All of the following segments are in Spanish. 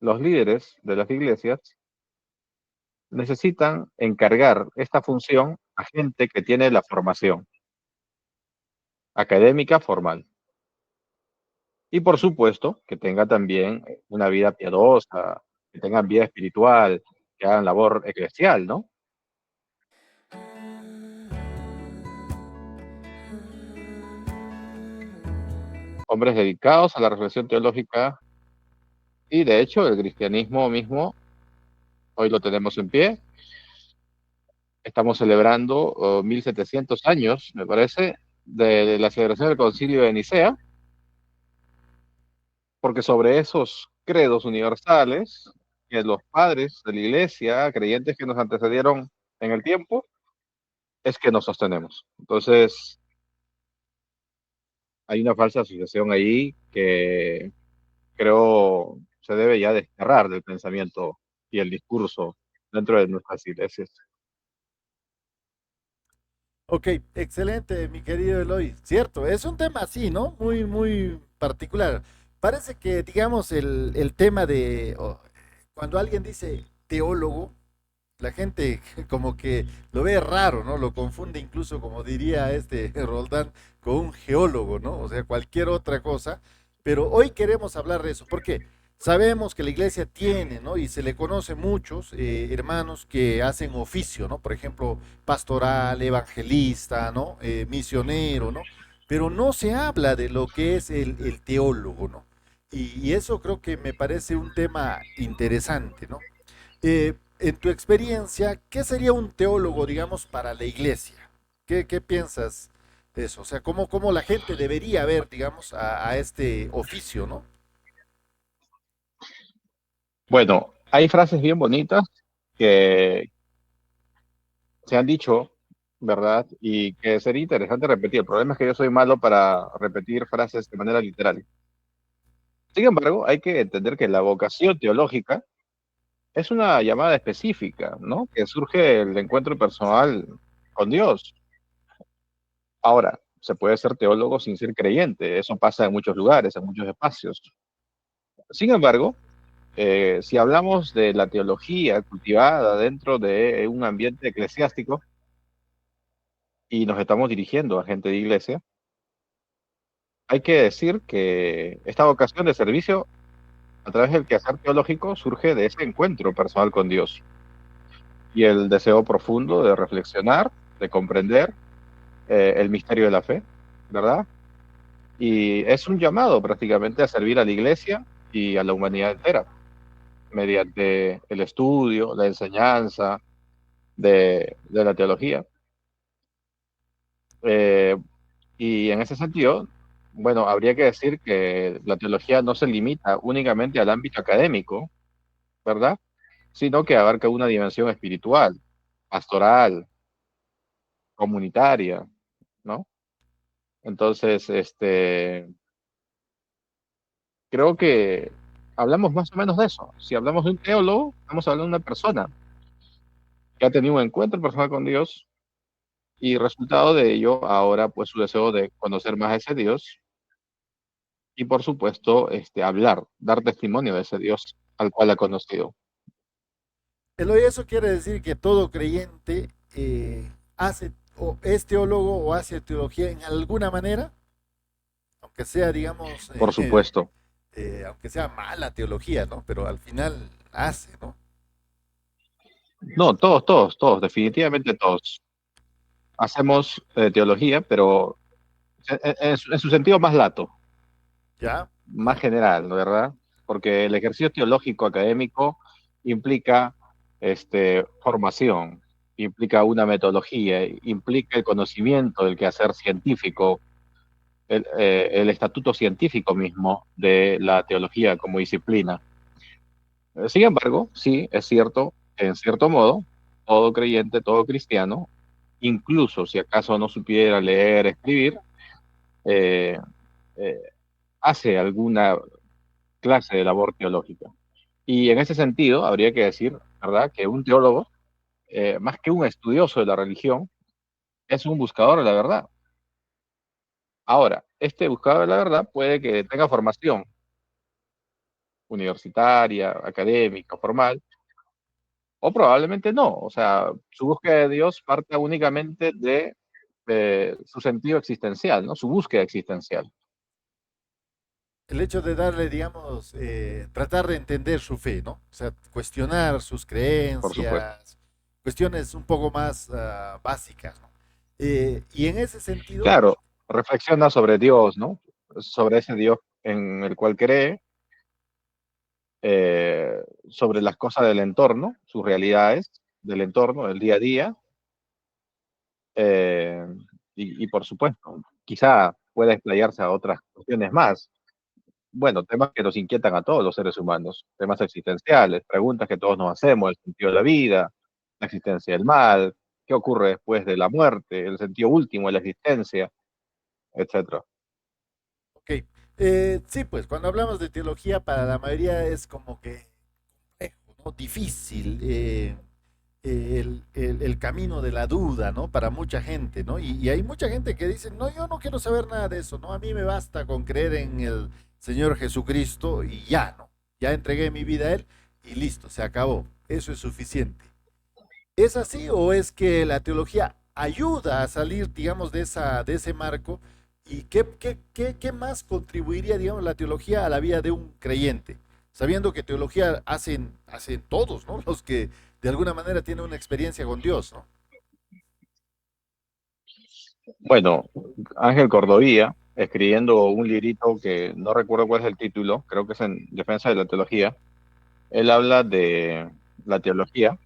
los líderes de las iglesias necesitan encargar esta función a gente que tiene la formación académica formal. Y por supuesto, que tenga también una vida piadosa, que tengan vida espiritual, que hagan labor eclesial, ¿no? Hombres dedicados a la reflexión teológica y de hecho el cristianismo mismo, hoy lo tenemos en pie, estamos celebrando 1700 años, me parece, de la celebración del concilio de Nicea, porque sobre esos credos universales que los padres de la iglesia, creyentes que nos antecedieron en el tiempo, es que nos sostenemos. Entonces, hay una falsa asociación ahí que creo se debe ya desterrar del pensamiento y el discurso dentro de nuestras iglesias. Ok, excelente, mi querido Eloy. Cierto, es un tema así, ¿no? Muy, muy particular. Parece que, digamos, el tema de cuando alguien dice teólogo, la gente como que lo ve raro, ¿no? Lo confunde incluso, como diría este Roldán, con un geólogo, ¿no? O sea, cualquier otra cosa. Pero hoy queremos hablar de eso. ¿Por qué? Sabemos que la iglesia tiene, ¿no? Y se le conoce muchos hermanos que hacen oficio, ¿no? Por ejemplo, pastoral, evangelista, ¿no? Misionero, ¿no? Pero no se habla de lo que es el teólogo, ¿no? Y eso creo que me parece un tema interesante, ¿no? En tu experiencia, ¿qué sería un teólogo, digamos, para la iglesia? ¿Qué piensas de eso? O sea, ¿cómo la gente debería ver, digamos, a este oficio, ¿no? Bueno, hay frases bien bonitas que se han dicho, ¿verdad? Y que sería interesante repetir. El problema es que yo soy malo para repetir frases de manera literal. Sin embargo, hay que entender que la vocación teológica es una llamada específica, ¿no? Que surge del encuentro personal con Dios. Ahora, se puede ser teólogo sin ser creyente, eso pasa en muchos lugares, en muchos espacios. Sin embargo, si hablamos de la teología cultivada dentro de un ambiente eclesiástico y nos estamos dirigiendo a gente de iglesia, hay que decir que esta vocación de servicio a través del quehacer teológico surge de ese encuentro personal con Dios y el deseo profundo de reflexionar, de comprender el misterio de la fe, ¿verdad? Y es un llamado prácticamente a servir a la iglesia y a la humanidad entera mediante el estudio, la enseñanza de la teología. Eh, y en ese sentido, bueno, habría que decir que la teología no se limita únicamente al ámbito académico, ¿verdad? Sino que abarca una dimensión espiritual, pastoral, comunitaria, ¿no? Entonces, creo que hablamos más o menos de eso. Si hablamos de un teólogo, estamos hablando de una persona que ha tenido un encuentro personal con Dios y resultado de ello, ahora pues su deseo de conocer más a ese Dios y por supuesto, hablar, dar testimonio de ese Dios al cual ha conocido. Eloy, eso quiere decir que todo creyente hace o es teólogo o hace teología en alguna manera, aunque sea, digamos, Por supuesto. aunque sea mala teología, ¿no? Pero al final hace, ¿no? No, todos, todos, todos, definitivamente todos. Hacemos teología, pero en su sentido más lato, ¿Ya? más general, ¿no? ¿Verdad? Porque el ejercicio teológico académico implica formación, implica una metodología, implica el conocimiento del quehacer científico, el estatuto científico mismo de la teología como disciplina. Sin embargo, sí, es cierto, en cierto modo, todo creyente, todo cristiano, incluso si acaso no supiera leer, escribir, eh, eh, hace alguna clase de labor teológica. Y en ese sentido, habría que decir, ¿verdad?, que un teólogo, más que un estudioso de la religión, es un buscador de la verdad. Ahora, este buscador de la verdad puede que tenga formación universitaria, académica, formal, o probablemente no. O sea, su búsqueda de Dios parte únicamente de su sentido existencial, ¿no? Su búsqueda existencial, El hecho de darle, digamos, tratar de entender su fe, ¿no? O sea, cuestionar sus por supuesto. creencias, cuestiones un poco más básicas, ¿no? Y en ese sentido, Claro, reflexiona sobre Dios, ¿no? Sobre ese Dios en el cual cree, sobre las cosas del entorno, sus realidades del entorno, del día a día, eh, y por supuesto, quizá pueda explayarse a otras cuestiones más. Bueno, temas que nos inquietan a todos los seres humanos, temas existenciales, preguntas que todos nos hacemos, el sentido de la vida, la existencia del mal, qué ocurre después de la muerte, el sentido último de la existencia, etcétera. ok, sí, pues cuando hablamos de teología para la mayoría es como que complejo, ¿no? Difícil, el camino de la duda, ¿no? Para mucha gente, ¿no? Y hay mucha gente que dice, no, yo no quiero saber nada de eso, ¿no? A mí me basta con creer en el Señor Jesucristo y ya, ¿no? Ya entregué mi vida a Él y listo, se acabó. Eso es suficiente. ¿Es así o es que la teología ayuda a salir, digamos, de ese marco? ¿Y qué más contribuiría, digamos, la teología a la vida de un creyente? Sabiendo que teología hacen todos, ¿no? Los que de alguna manera tienen una experiencia con Dios, ¿no? Bueno, Ángel Cordovía, escribiendo un librito que no recuerdo cuál es el título, creo que es en Defensa de la Teología, él habla de la teología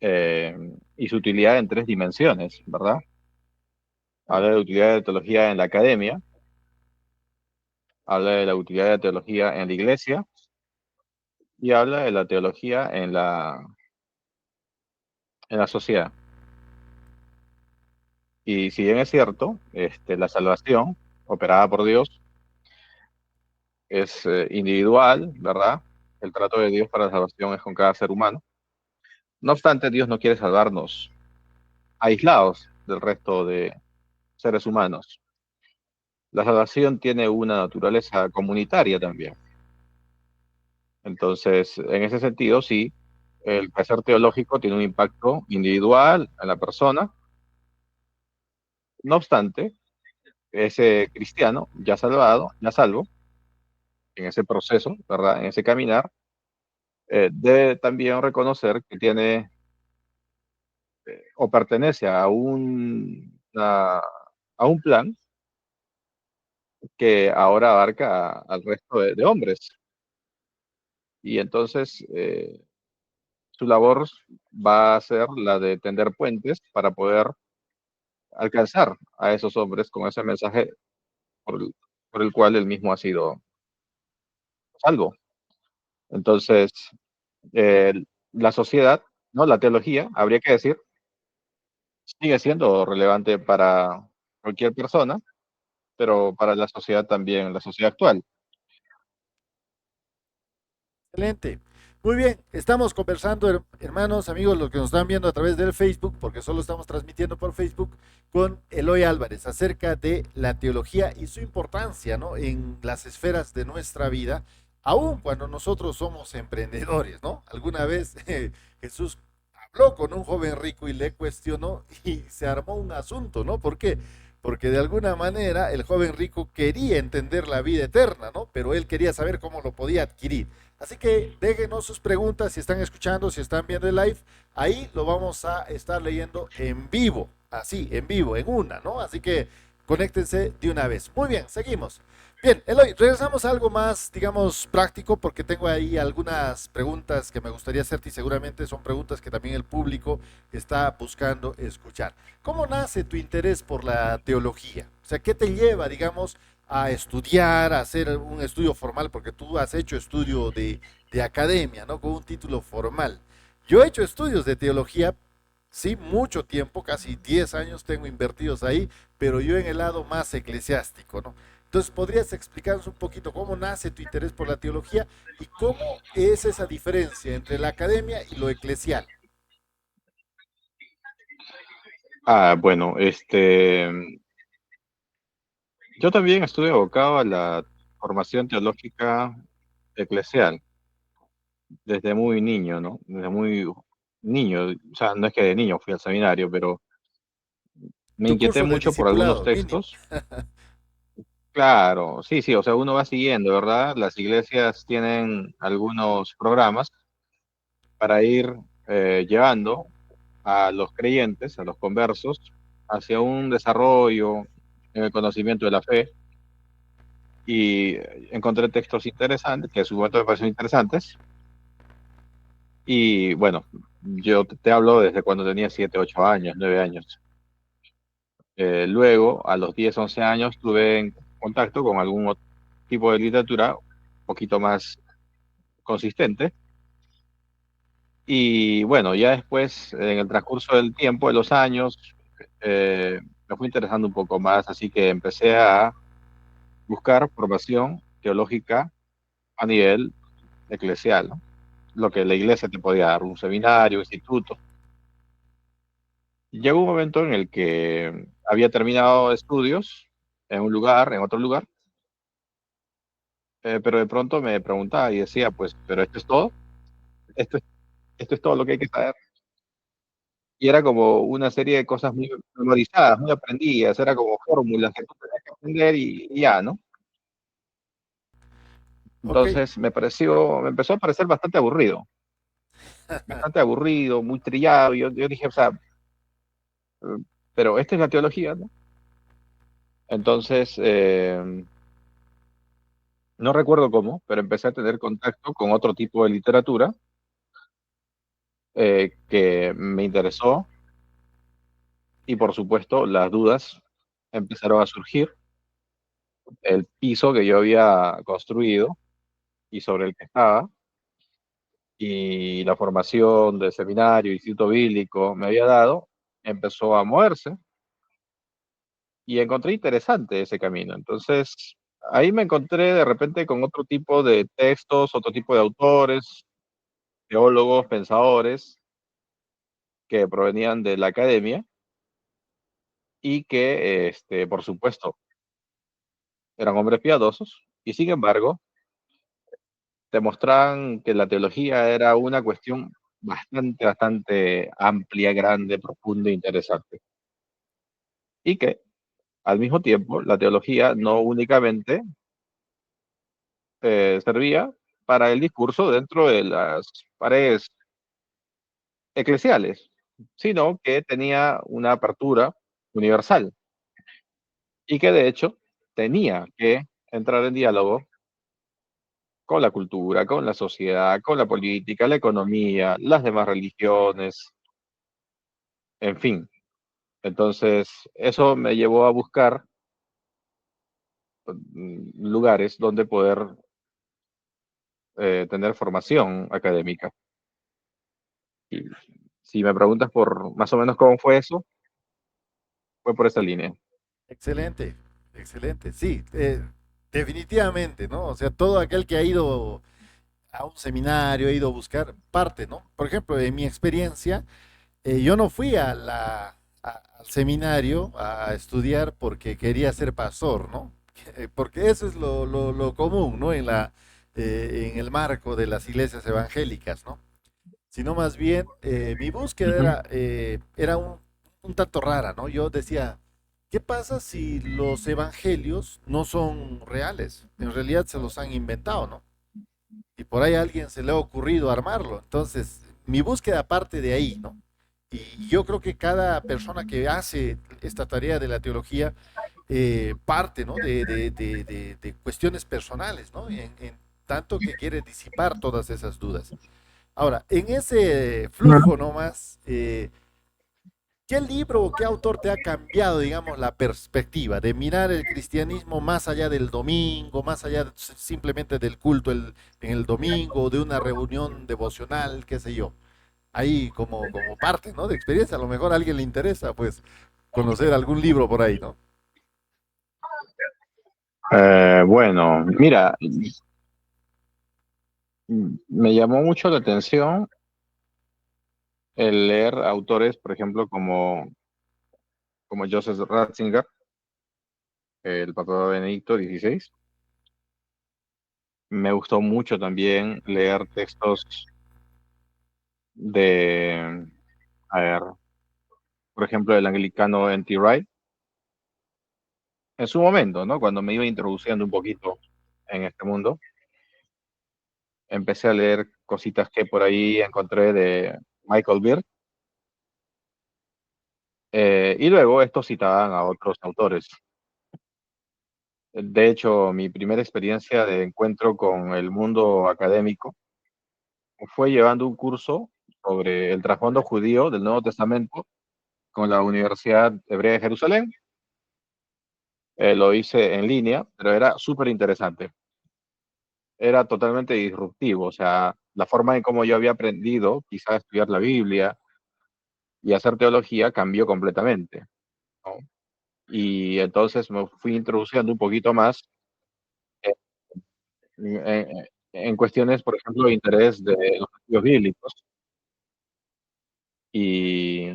eh, y su utilidad en tres dimensiones, ¿verdad? Habla de la utilidad de la teología en la academia, habla de la utilidad de la teología en la iglesia y habla de la teología en la sociedad. Y si bien es cierto, la salvación operada por Dios es individual, ¿verdad? El trato de Dios para la salvación es con cada ser humano. No obstante, Dios no quiere salvarnos aislados del resto de seres humanos. La salvación tiene una naturaleza comunitaria también. Entonces, en ese sentido, sí, el crecer teológico tiene un impacto individual en la persona. No obstante, ese cristiano ya salvado, ya salvo, en ese proceso, ¿verdad? En ese caminar, debe también reconocer que tiene o pertenece a un plan que ahora abarca al resto de hombres. Y entonces su labor va a ser la de tender puentes para poder alcanzar a esos hombres con ese mensaje por por el cual él mismo ha sido salvo. Entonces, eh, la sociedad, ¿no? La teología, habría que decir, sigue siendo relevante para cualquier persona, pero para la sociedad también, la sociedad actual. Excelente. Muy bien, estamos conversando, hermanos, amigos, los que nos están viendo a través del Facebook, porque solo estamos transmitiendo por Facebook, con Eloy Álvarez acerca de la teología y su importancia, ¿no? En las esferas de nuestra vida, aun cuando nosotros somos emprendedores, ¿no? Alguna vez Jesús habló con un joven rico y le cuestionó y se armó un asunto, ¿no? ¿Por qué? Porque de alguna manera el joven rico quería entender la vida eterna, ¿no? Pero él quería saber cómo lo podía adquirir. Así que déjenos sus preguntas si están escuchando, si están viendo el live. Ahí lo vamos a estar leyendo en vivo, así, en vivo, en una, ¿no? Así que conéctense de una vez. Muy bien, seguimos. Bien, Eloy, regresamos a algo más, digamos, práctico, porque tengo ahí algunas preguntas que me gustaría hacerte y seguramente son preguntas que también el público está buscando escuchar. ¿Cómo nace tu interés por la teología? O sea, ¿qué te lleva, digamos, a estudiar, a hacer un estudio formal? Porque tú has hecho estudio de academia, ¿no? Con un título formal. Yo he hecho estudios de teología, sí, mucho tiempo, casi 10 años tengo invertidos ahí, pero yo en el lado más eclesiástico, ¿no? Entonces, ¿podrías explicarnos un poquito cómo nace tu interés por la teología y cómo es esa diferencia entre la academia y lo eclesial? Bueno, yo también estuve abocado a la formación teológica eclesial desde muy niño, ¿no? Desde muy niño, o sea, no es que de niño fui al seminario, pero me Tu inquieté curso de mucho por algunos discipulado, mínimo. textos. Claro, sí, sí, o sea, uno va siguiendo, ¿verdad? Las iglesias tienen algunos programas para ir llevando a los creyentes, a los conversos, hacia un desarrollo en el conocimiento de la fe. Y encontré textos interesantes, que en su momento me parecieron interesantes. Y bueno, yo te hablo desde cuando tenía 7, 8 años, 9 años. Luego, a los 10, 11 años, tuve en contacto con algún otro tipo de literatura un poquito más consistente. Y bueno, ya después, en el transcurso del tiempo, de los años, me fui interesando un poco más, así que empecé a buscar formación teológica a nivel eclesial, ¿no? Lo que la iglesia te podía dar, un seminario, un instituto. Llegó un momento en el que había terminado estudios en un lugar, en otro lugar, pero de pronto me preguntaba y decía, pues, pero esto es todo, esto es, esto es todo lo que hay que saber. Y era como una serie de cosas muy memorizadas, muy aprendidas, era como fórmulas que tú tenías que aprender y ya, ¿no? Ok, Entonces me empezó a parecer bastante aburrido, muy trillado. Yo dije, o sea, pero esta es la teología, ¿no? Entonces, no recuerdo cómo, pero empecé a tener contacto con otro tipo de literatura que me interesó y por supuesto las dudas empezaron a surgir. El piso que yo había construido y sobre el que estaba y la formación del seminario, instituto bíblico me había dado, empezó a moverse y encontré interesante ese camino. Entonces, ahí me encontré de repente con otro tipo de textos, otro tipo de autores, teólogos, pensadores que provenían de la academia y que, por supuesto, eran hombres piadosos y sin embargo demostraban que la teología era una cuestión bastante amplia, grande, profunda e interesante. Y que al mismo tiempo la teología no únicamente servía para el discurso dentro de las paredes eclesiales, sino que tenía una apertura universal y que de hecho tenía que entrar en diálogo con la cultura, con la sociedad, con la política, la economía, las demás religiones, en fin. Entonces, eso me llevó a buscar lugares donde poder tener formación académica. Y si me preguntas por más o menos cómo fue eso, fue por esa línea. excelente, excelente. Sí, definitivamente, ¿no? O sea, todo aquel que ha ido a un seminario, ha ido a buscar parte, ¿no? Por ejemplo, en mi experiencia, yo no fui al seminario a estudiar porque quería ser pastor, ¿no? Porque eso es lo común, ¿no? En el marco de las iglesias evangélicas, ¿no? Sino más bien mi búsqueda Ujú. era un tanto rara, ¿no? Yo decía, ¿qué pasa si los evangelios no son reales? En realidad se los han inventado, ¿no? Y por ahí a alguien se le ha ocurrido armarlo. Entonces, mi búsqueda parte de ahí, ¿no? Y yo creo que cada persona que hace esta tarea de la teología parte, ¿no? De cuestiones personales, ¿no? En tanto que quiere disipar todas esas dudas. Ahora, en ese flujo nomás, ¿qué libro o qué autor te ha cambiado, digamos, la perspectiva de mirar el cristianismo más allá del domingo, más allá simplemente del culto en el domingo, de una reunión devocional, qué sé yo? Ahí como parte, ¿no? De experiencia, a lo mejor a alguien le interesa, pues, conocer algún libro por ahí, ¿no? Bueno, mira, me llamó mucho la atención el leer autores, por ejemplo, como Joseph Ratzinger, el Papa Benedicto XVI. Me gustó mucho también leer textos de, a ver, por ejemplo, el anglicano N.T. Wright, en su momento, ¿no? Cuando me iba introduciendo un poquito en este mundo, empecé a leer cositas que por ahí encontré de Michael Beard, y luego estos citaban a otros autores. De hecho, mi primera experiencia de encuentro con el mundo académico fue llevando un curso sobre el trasfondo judío del Nuevo Testamento con la Universidad Hebrea de Jerusalén. Lo hice en línea, pero era súper interesante. Era totalmente disruptivo, o sea, la forma en cómo yo había aprendido quizás a estudiar la Biblia y hacer teología cambió completamente, ¿no? Y entonces me fui introduciendo un poquito más en cuestiones, por ejemplo, de interés de los estudios bíblicos. Y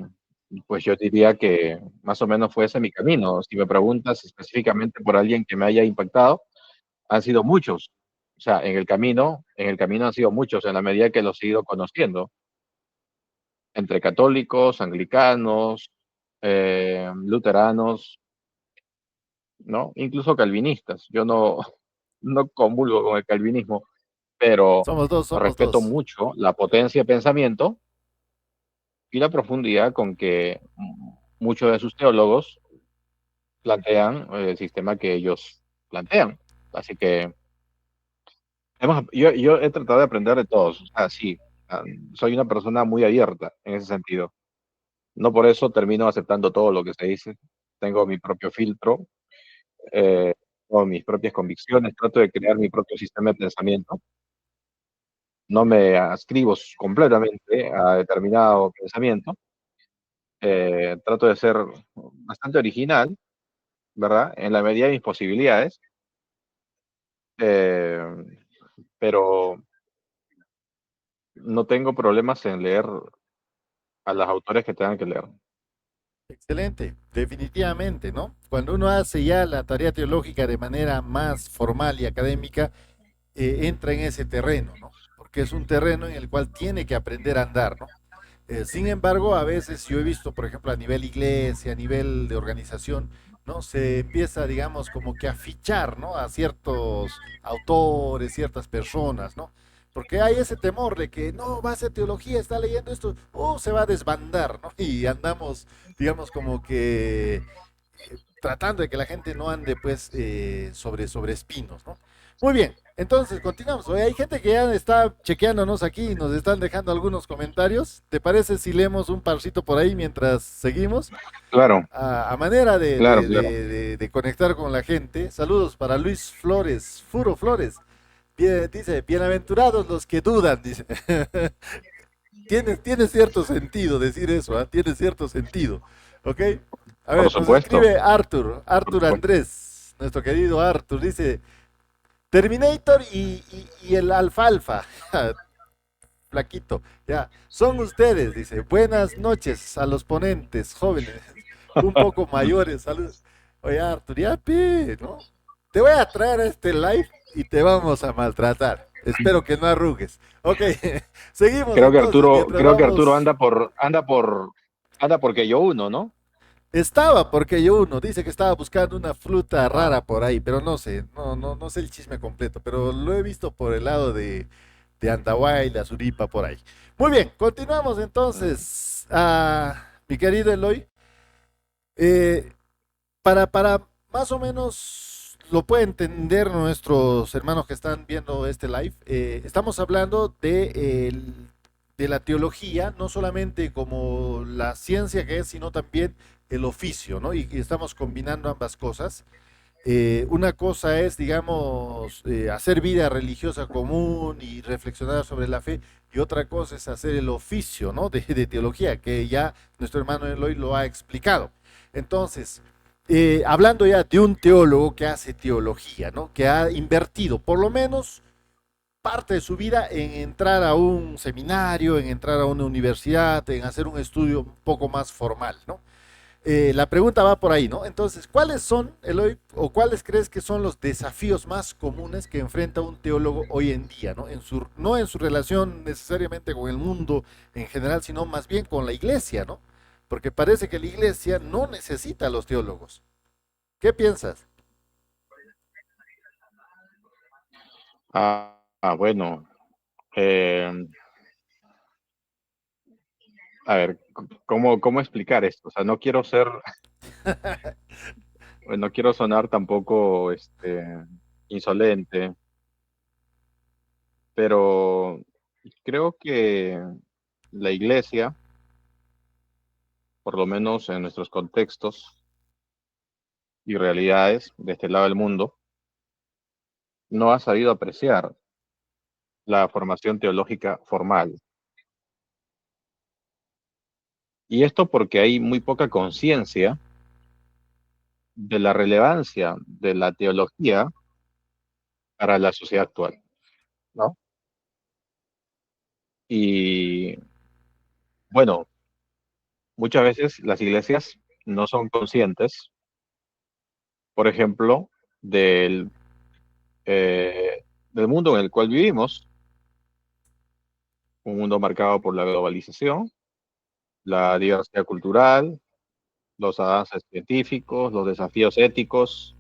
pues yo diría que más o menos fue ese mi camino. Si me preguntas específicamente por alguien que me haya impactado, han sido muchos. O sea, en el camino han sido muchos en la medida que los he ido conociendo, entre católicos, anglicanos, luteranos, ¿no? Incluso calvinistas. Yo no, no comulgo con el calvinismo, pero Somos dos, somos respeto dos. mucho la potencia de pensamiento y la profundidad con que muchos de sus teólogos plantean el sistema que ellos plantean. Así que yo he tratado de aprender de todos. O sea, sí, soy una persona muy abierta en ese sentido. No por eso termino aceptando todo lo que se dice. Tengo mi propio filtro, eh, tengo mis propias convicciones, trato de crear mi propio sistema de pensamiento. No me adscribo completamente a determinado pensamiento. Trato de ser bastante original, ¿verdad? En la medida de mis posibilidades, eh, pero no tengo problemas en leer a los autores que tengan que leer. Excelente, definitivamente, ¿no? Cuando uno hace ya la tarea teológica de manera más formal y académica, entra en ese terreno, ¿no? Porque es un terreno en el cual tiene que aprender a andar, ¿no? Sin embargo, a veces yo he visto, por ejemplo, a nivel iglesia, a nivel de organización, ¿no? Se empieza, digamos, como que a fichar, ¿no? A ciertos autores, ciertas personas, ¿no? Porque hay ese temor de que no va a ser teología, está leyendo esto, o se va a desbandar, ¿no? Y andamos, digamos, como que tratando de que la gente no ande, pues, sobre espinos, ¿no? Muy bien, entonces continuamos. Oye, hay gente que ya está chequeándonos aquí y nos están dejando algunos comentarios. ¿Te parece si leemos un parcito por ahí mientras seguimos? Claro, A manera claro, claro. de conectar con la gente, saludos para Luis Flores, Furo Flores. Dice, bienaventurados los que dudan, dice. Tiene cierto sentido decir eso, ¿ah? Tiene cierto sentido. ¿Ok? A Por ver, nos supuesto, escribe Arthur, por Arthur supuesto. Andrés, nuestro querido Arthur, dice, Terminator y el alfalfa, flaquito, ya, son ustedes, dice, buenas noches a los ponentes, jóvenes, un poco mayores, saludos. Oye, Arthur, ya, ¿no? Te voy a traer a este live y te vamos a maltratar. Espero que no arrugues. Ok, seguimos entonces, mientras Creo que Arturo vamos. anda porque yo uno, ¿no? Estaba, porque yo uno dice que estaba buscando una fruta rara por ahí, pero no sé, no sé el chisme completo, pero lo he visto por el lado de Andahuay, la Suripa, por ahí. Muy bien, continuamos entonces, mi querido Eloy. Eh, para más o menos lo pueden entender nuestros hermanos que están viendo este live, estamos hablando de la teología, no solamente como la ciencia que es, sino también el oficio, ¿no? Y estamos combinando ambas cosas. Una cosa es, digamos, hacer vida religiosa común y reflexionar sobre la fe, y otra cosa es hacer el oficio, ¿no? De teología, que ya nuestro hermano Eloy lo ha explicado. Entonces, hablando ya de un teólogo que hace teología, ¿no? Que ha invertido por lo menos parte de su vida en entrar a un seminario, en entrar a una universidad, en hacer un estudio un poco más formal, ¿no? La pregunta va por ahí, ¿no? Entonces, ¿cuáles son, Eloy, o cuáles crees que son los desafíos más comunes que enfrenta un teólogo hoy en día, ¿no? No en su relación necesariamente con el mundo en general, sino más bien con la iglesia, ¿no? Porque parece que la iglesia no necesita a los teólogos. ¿Qué piensas? Bueno, eh, a ver, ¿cómo explicar esto? O sea, no quiero sonar tampoco insolente, pero creo que la iglesia, por lo menos en nuestros contextos y realidades de este lado del mundo, no ha sabido apreciar la formación teológica formal. Y esto porque hay muy poca conciencia de la relevancia de la teología para la sociedad actual, ¿no? Y bueno, muchas veces las iglesias no son conscientes, por ejemplo, del, del mundo en el cual vivimos, un mundo marcado por la globalización, la diversidad cultural, los avances científicos, los desafíos éticos,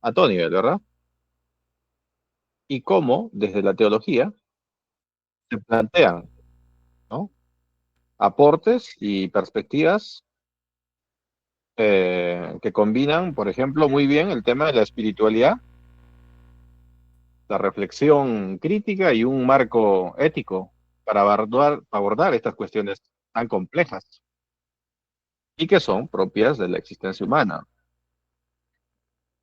a todo nivel, ¿verdad? Y cómo desde la teología se plantean, ¿no? Aportes y perspectivas que combinan, por ejemplo, muy bien el tema de la espiritualidad, la reflexión crítica y un marco ético para abordar estas cuestiones tan complejas y que son propias de la existencia humana.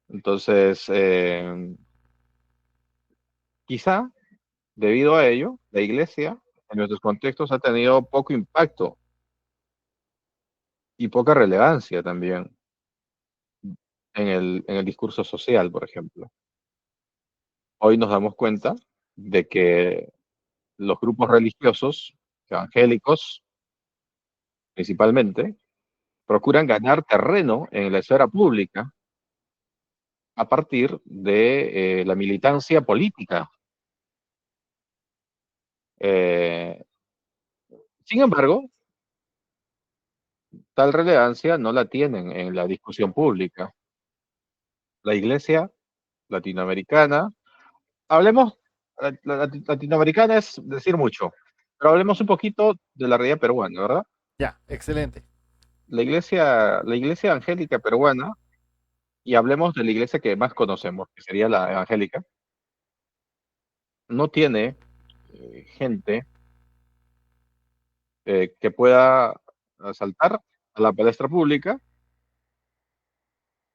Entonces, quizá debido a ello, la Iglesia en nuestros contextos ha tenido poco impacto y poca relevancia también en el discurso social, por ejemplo. Hoy nos damos cuenta de que los grupos religiosos, evangélicos principalmente, procuran ganar terreno en la esfera pública a partir de la militancia política. Eh, Sin embargo, tal relevancia no la tienen en la discusión pública. La iglesia latinoamericana, hablemos, latinoamericana es decir mucho, pero hablemos un poquito de la realidad peruana, ¿verdad? Ya, excelente. La iglesia evangélica peruana, y hablemos de la iglesia que más conocemos, que sería la evangélica, no tiene gente que pueda saltar a la palestra pública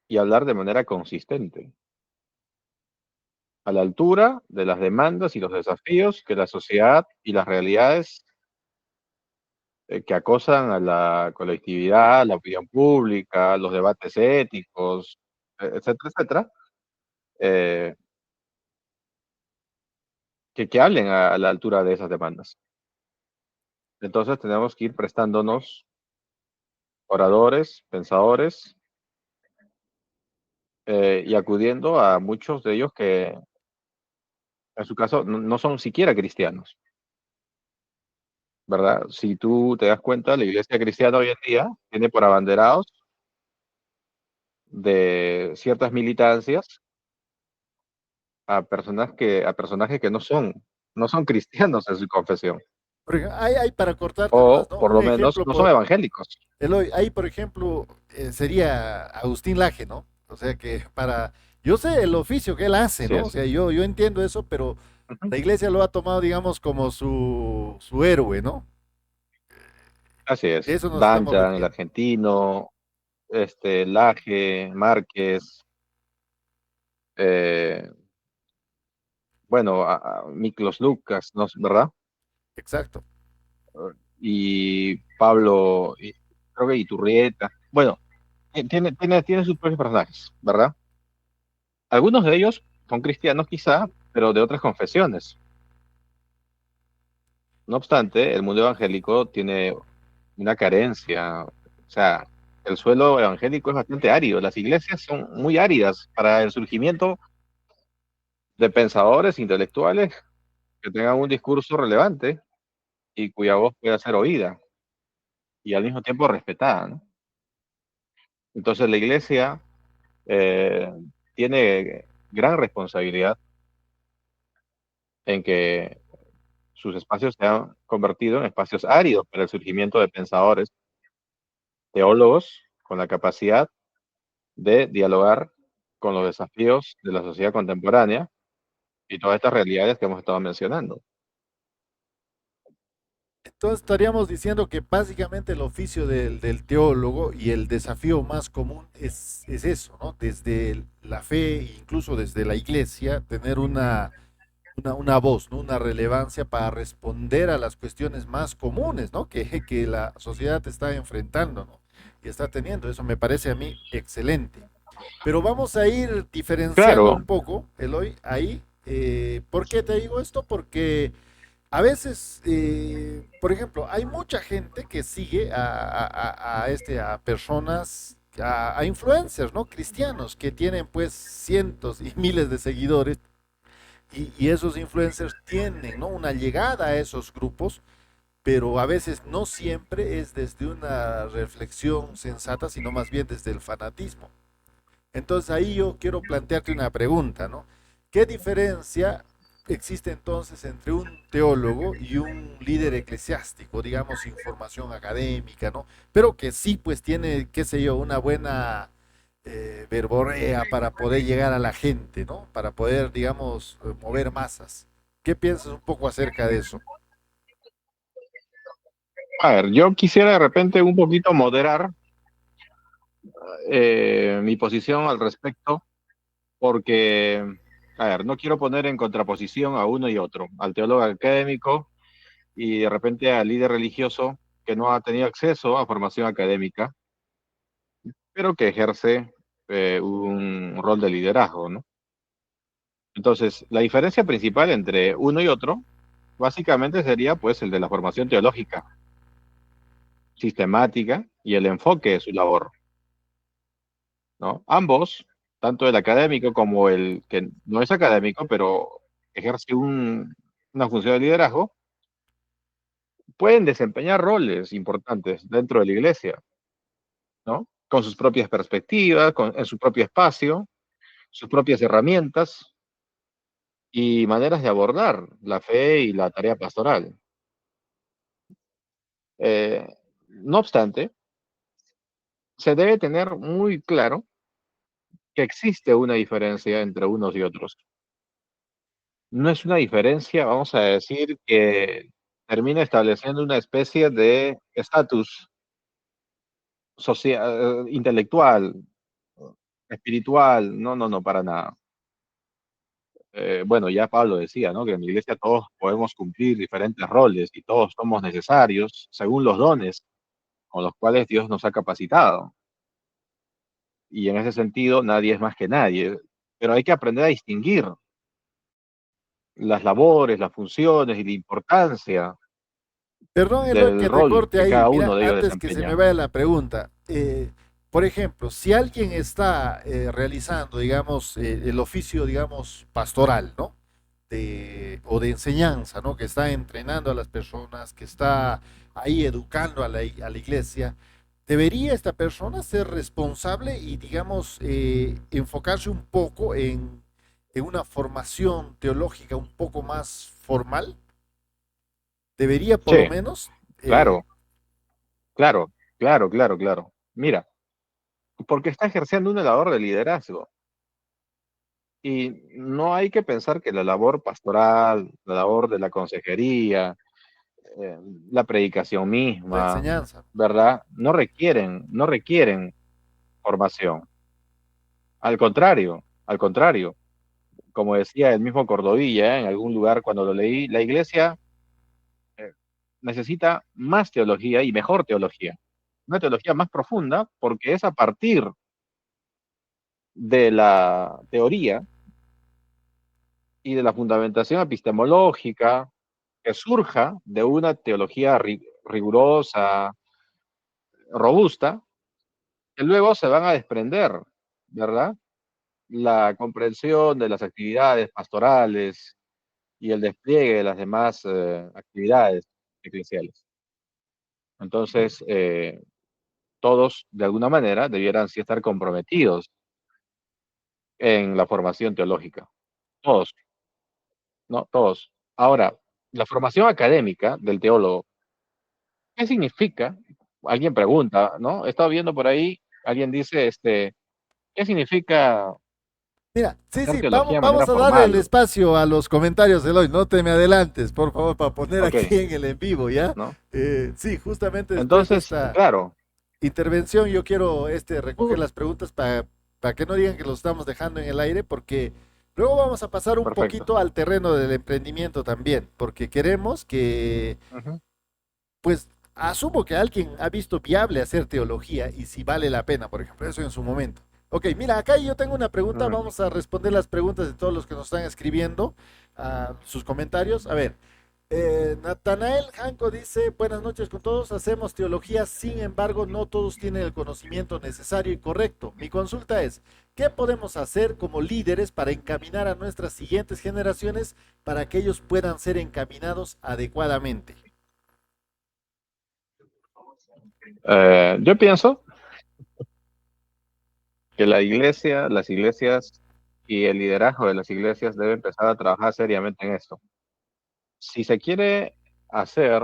y hablar de manera consistente, a la altura de las demandas y los desafíos que la sociedad y las realidades que acosan a la colectividad, la opinión pública, los debates éticos, etcétera, etcétera, eh, que hablen a la altura de esas demandas. Entonces tenemos que ir prestándonos oradores, pensadores, y acudiendo a muchos de ellos que en su caso no son siquiera cristianos, ¿verdad? Si tú te das cuenta, la iglesia cristiana hoy en día tiene por abanderados de ciertas militancias a personajes que no son cristianos en su confesión, Hay para cortarte nomás, o ¿no? por Un lo menos ejemplo no son por evangélicos. Eloy, ahí por ejemplo sería Agustín Laje, ¿no? O sea que para, yo sé el oficio que él hace, Así ¿no? O es. sea, yo entiendo eso, pero Ujú. la iglesia lo ha tomado, digamos, como su héroe, ¿no? Así De es. eso nos estamos Dancha, el refiriendo. argentino, Laje, Márquez, eh, bueno, Miklos Lucas, ¿no? ¿Verdad? Exacto. Y Pablo, creo que Iturrieta. Bueno, tiene sus propios personajes, ¿verdad? Algunos de ellos son cristianos quizá, pero de otras confesiones. No obstante, el mundo evangélico tiene una carencia. O sea, el suelo evangélico es bastante árido. Las iglesias son muy áridas para el surgimiento de pensadores intelectuales que tengan un discurso relevante y cuya voz pueda ser oída y al mismo tiempo respetada, ¿no? Entonces la iglesia eh, tiene gran responsabilidad en que sus espacios se han convertido en espacios áridos para el surgimiento de pensadores, teólogos, con la capacidad de dialogar con los desafíos de la sociedad contemporánea y todas estas realidades que hemos estado mencionando. Entonces estaríamos diciendo que básicamente el oficio del teólogo y el desafío más común es eso, ¿no? Desde la fe, incluso desde la iglesia, tener una voz, ¿no? Una relevancia para responder a las cuestiones más comunes, ¿no? Que la sociedad está enfrentando, ¿no? Y está teniendo. Eso me parece a mí excelente. Pero vamos a ir diferenciando Claro, un poco, Eloy, ahí. ¿Por qué te digo esto? Porque a veces, por ejemplo, hay mucha gente que sigue a personas, a influencers, ¿no? Cristianos que tienen pues cientos y miles de seguidores y esos influencers tienen, ¿no? Una llegada a esos grupos, pero a veces no siempre es desde una reflexión sensata, sino más bien desde el fanatismo. Entonces ahí yo quiero plantearte una pregunta, ¿no? ¿Qué diferencia existe entonces entre un teólogo y un líder eclesiástico, digamos, sin formación académica, ¿no? Pero que sí, pues tiene, qué sé yo, una buena verborea para poder llegar a la gente, ¿no? Para poder, digamos, mover masas. ¿Qué piensas un poco acerca de eso? a ver, yo quisiera de repente un poquito moderar mi posición al respecto, porque, a ver, no quiero poner en contraposición a uno y otro, al teólogo académico y de repente al líder religioso que no ha tenido acceso a formación académica, pero que ejerce un rol de liderazgo, ¿no? Entonces, la diferencia principal entre uno y otro, básicamente sería pues el de la formación teológica, sistemática y el enfoque de su labor, ¿no? Ambos, tanto el académico como el que no es académico, pero ejerce una función de liderazgo, pueden desempeñar roles importantes dentro de la iglesia, ¿no? Con sus propias perspectivas, en su propio espacio, sus propias herramientas y maneras de abordar la fe y la tarea pastoral. Eh, no obstante, se debe tener muy claro que existe una diferencia entre unos y otros. No es una diferencia, vamos a decir, que termina estableciendo una especie de estatus social, intelectual, espiritual. No, no, no, para nada. Bueno, ya Pablo decía, ¿no? Que en la iglesia todos podemos cumplir diferentes roles y todos somos necesarios según los dones con los cuales Dios nos ha capacitado. Y en ese sentido, nadie es más que nadie. Pero hay que aprender a distinguir las labores, las funciones y la importancia Perdón, Eloy, del que te rol corte que ahí. cada Mira, uno debe antes que se me desempeñar. vaya la pregunta, por ejemplo, si alguien está realizando, digamos, el oficio, digamos, pastoral, ¿no? O de enseñanza, ¿no? Que está entrenando a las personas, que está ahí educando a a la iglesia, ¿debería esta persona ser responsable y, digamos, enfocarse un poco en una formación teológica un poco más formal? ¿Debería por Sí, lo menos? claro, claro, claro, claro, claro. Mira, porque está ejerciendo una labor de liderazgo. Y no hay que pensar que la labor pastoral, la labor de la consejería, eh, la predicación La misma, enseñanza. ¿verdad? No requieren formación. Al contrario, como decía el mismo Cordovilla en algún lugar cuando lo leí, la iglesia eh, necesita más teología y mejor teología. Una teología más profunda porque es a partir de la teoría y de la fundamentación epistemológica que surja de una teología rigurosa, robusta, que luego se van a desprender, ¿verdad? La comprensión de las actividades pastorales y el despliegue de las demás actividades eclesiales. Entonces, todos, de alguna manera, debieran sí estar comprometidos en la formación teológica. Todos, ¿no? Todos. Ahora, la formación académica del teólogo, ¿qué significa? Alguien pregunta, ¿no? He estado viendo por ahí, alguien dice, ¿qué significa Mira, sí, hacer sí, vamos, teología de manera vamos a darle el formal? espacio a los comentarios de Eloy. No te me adelantes, por favor, para poner Ok, aquí en el en vivo, ¿ya? ¿no? Sí, justamente después de Entonces, esta claro, intervención yo quiero recoger las preguntas para que no digan que los estamos dejando en el aire, porque luego vamos a pasar un perfecto. poquito al terreno del emprendimiento también, porque queremos que, Ujú, pues, asumo que alguien ha visto viable hacer teología y si vale la pena, por ejemplo, eso en su momento. Ok, mira, acá yo tengo una pregunta, ujú. vamos a responder las preguntas de todos los que nos están escribiendo, sus comentarios. A ver, Natanael Janco dice, buenas noches con todos, hacemos teología, sin embargo, no todos tienen el conocimiento necesario y correcto. Mi consulta es, ¿qué podemos hacer como líderes para encaminar a nuestras siguientes generaciones para que ellos puedan ser encaminados adecuadamente? Yo pienso que la iglesia, las iglesias y el liderazgo de las iglesias debe empezar a trabajar seriamente en esto. Si se quiere hacer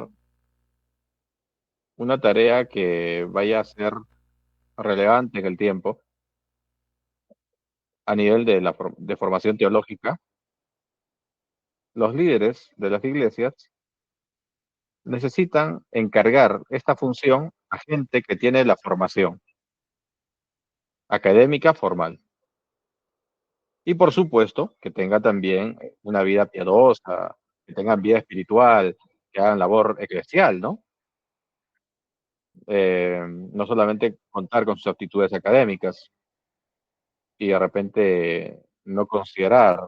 una tarea que vaya a ser relevante en el tiempo a nivel de de formación teológica, los líderes de las iglesias necesitan encargar esta función a gente que tiene la formación académica formal. Y por supuesto, que tenga también una vida piadosa, que tengan vida espiritual, que hagan labor eclesial, ¿no? No solamente contar con sus aptitudes académicas y de repente no considerar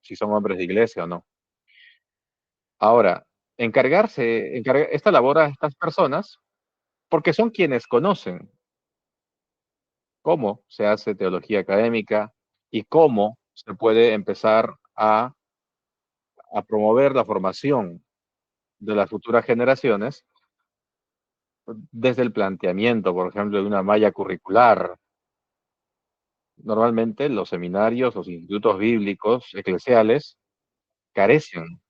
si son hombres de iglesia o no. Ahora, encargar esta labor a estas personas, porque son quienes conocen cómo se hace teología académica y cómo se puede empezar a promover la formación de las futuras generaciones desde el planteamiento, por ejemplo, de una malla curricular. Normalmente los seminarios, los institutos bíblicos, eclesiales, carecen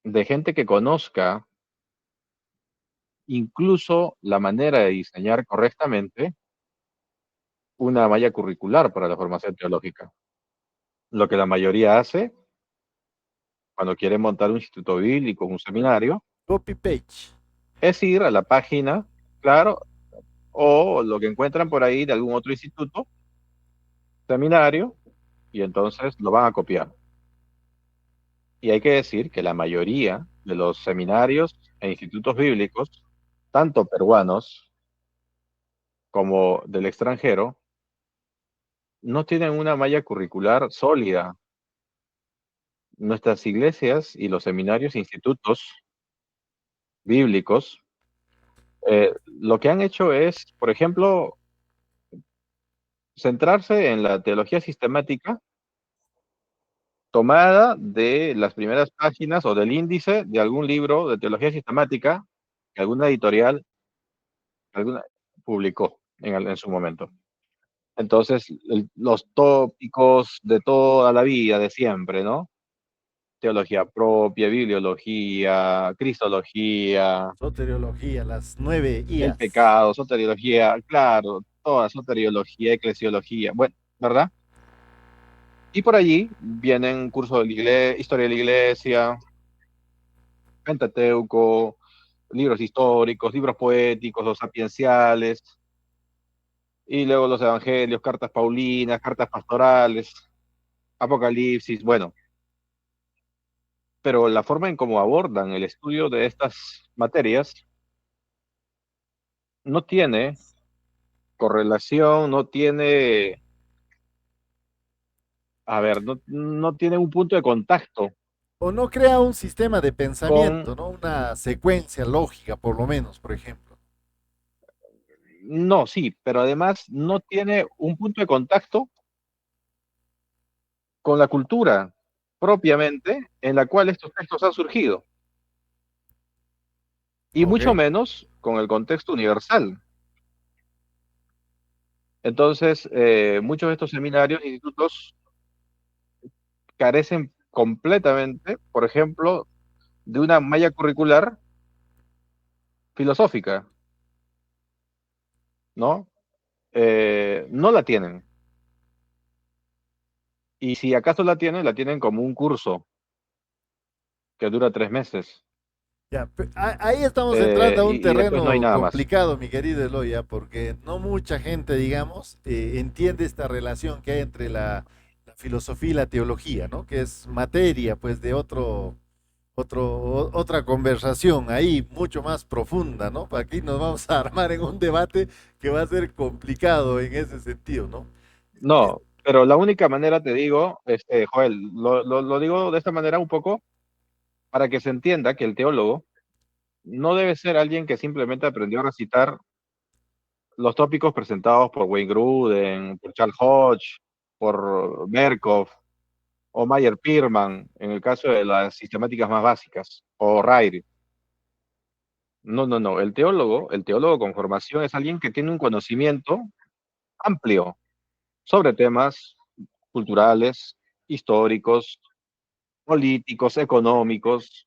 de gente que conozca incluso la manera de diseñar correctamente una malla curricular para la formación teológica. Lo que la mayoría hace cuando quiere montar un instituto bíblico, un seminario, Copy page. es ir a la página, claro, o lo que encuentran por ahí de algún otro instituto, seminario, y entonces lo van a copiar. Y hay que decir que la mayoría de los seminarios e institutos bíblicos, tanto peruanos como del extranjero, no tienen una malla curricular sólida. Nuestras iglesias y los seminarios e institutos bíblicos, lo que han hecho es, por ejemplo, centrarse en la teología sistemática tomada de las primeras páginas o del índice de algún libro de teología sistemática que alguna editorial alguna, publicó en su momento. Entonces, los tópicos de toda la vida, de siempre, ¿no? Teología propia, bibliología, cristología, Soteriología, las 9 el IAS. pecado, soteriología, claro, toda soteriología, eclesiología, bueno, ¿verdad? Y por allí vienen cursos de la historia de la iglesia, Pentateuco, libros históricos, libros poéticos, los sapienciales, y luego los evangelios, cartas paulinas, cartas pastorales, Apocalipsis, bueno, pero la forma en cómo abordan el estudio de estas materias no tiene correlación, no tiene, a ver, no tiene un punto de contacto O no crea un sistema de con, pensamiento, ¿no? Una secuencia lógica, por lo menos, por ejemplo. no, sí, pero además no tiene un punto de contacto con la cultura propiamente en la cual estos textos han surgido, y Ok. mucho menos con el contexto universal. Entonces, muchos de estos seminarios e institutos carecen completamente, por ejemplo, de una malla curricular filosófica, ¿no? No la tienen. Y si acaso la tienen como un curso que dura 3 meses. Ya, ahí estamos entrando a un Y después no hay terreno nada más. complicado, mi querido Eloya, porque no mucha gente, digamos, entiende esta relación que hay entre la filosofía y la teología, ¿no? Que es materia, pues, de otra conversación ahí mucho más profunda, ¿no? Aquí nos vamos a armar en un debate que va a ser complicado en ese sentido, ¿no? Eh, No, pero la única manera, te digo, Joel, lo digo de esta manera un poco para que se entienda que el teólogo no debe ser alguien que simplemente aprendió a recitar los tópicos presentados por Wayne Gruden, por Charles Hodge, por Berkov o Mayer Pirman, en el caso de las sistemáticas más básicas, o Rairi. No, no, no. El teólogo con formación es alguien que tiene un conocimiento amplio sobre temas culturales, históricos, políticos, económicos.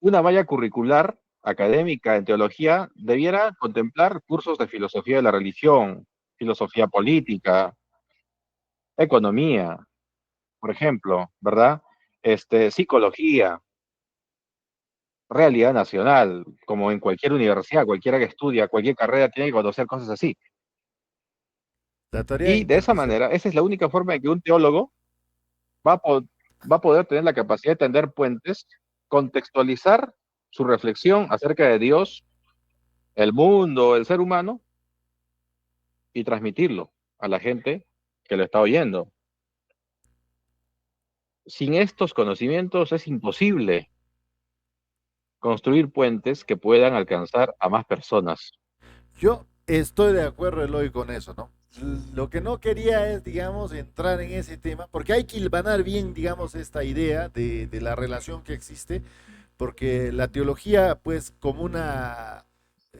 Una malla curricular académica en teología debiera contemplar cursos de filosofía de la religión, filosofía política, economía, por ejemplo, ¿verdad? Psicología, realidad nacional, como en cualquier universidad, cualquiera que estudia, cualquier carrera tiene que conocer cosas así. la teoría Y de esa manera, esa es la única forma en que un teólogo va a, po- va a poder tener la capacidad de tender puentes, contextualizar su reflexión acerca de Dios, el mundo, el ser humano, y transmitirlo a la gente que lo está oyendo. Sin estos conocimientos es imposible construir puentes que puedan alcanzar a más personas. Yo estoy de acuerdo, Eloy, con eso, ¿no? Lo que no quería es, digamos, entrar en ese tema, porque hay que hilvanar bien, digamos, esta idea de la relación que existe, porque la teología, pues, como una,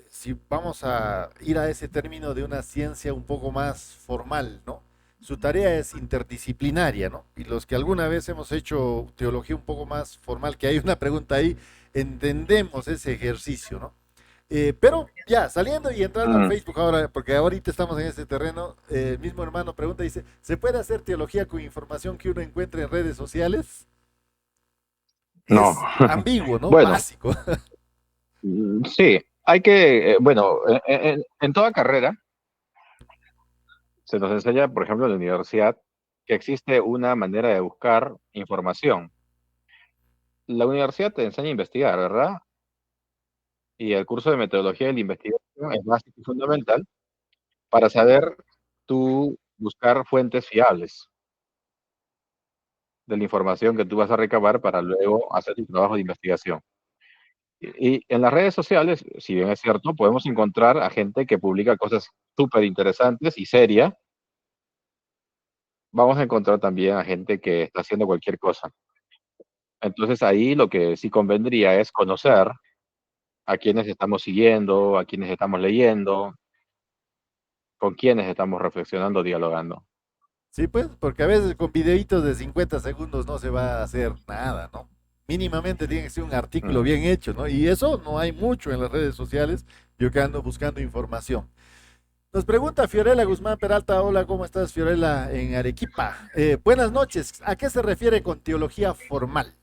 si vamos a ir a ese término de una ciencia un poco más formal, ¿no? Su tarea es interdisciplinaria, ¿no? Y los que alguna vez hemos hecho teología un poco más formal, que hay una pregunta ahí, entendemos ese ejercicio, ¿no? Pero ya, saliendo y entrando al Mm, Facebook ahora, porque ahorita estamos en este terreno, el mismo hermano pregunta, dice, ¿se puede hacer teología con información que uno encuentra en redes sociales? no. Es ambiguo, ¿no? Bueno, Básico. sí, hay que, bueno, en toda carrera se nos enseña, por ejemplo, en la universidad, que existe una manera de buscar información. La universidad te enseña a investigar, ¿verdad? Y el curso de metodología de la investigación es básico y fundamental para saber tú buscar fuentes fiables de la información que tú vas a recabar para luego hacer tu trabajo de investigación. Y en las redes sociales, si bien es cierto, podemos encontrar a gente que publica cosas súper interesantes y serias. Vamos a encontrar también a gente que está haciendo cualquier cosa. Entonces ahí lo que sí convendría es conocer a quienes estamos siguiendo, a quienes estamos leyendo, con quienes estamos reflexionando, dialogando. Sí, pues, porque a veces con videitos de 50 segundos no se va a hacer nada, ¿no? Mínimamente tiene que ser un artículo Mm. bien hecho, ¿no? Y eso no hay mucho en las redes sociales, yo que ando buscando información. Nos pregunta Fiorella Guzmán Peralta, hola, ¿cómo estás Fiorella en Arequipa? Buenas noches, ¿a qué se refiere con teología formal?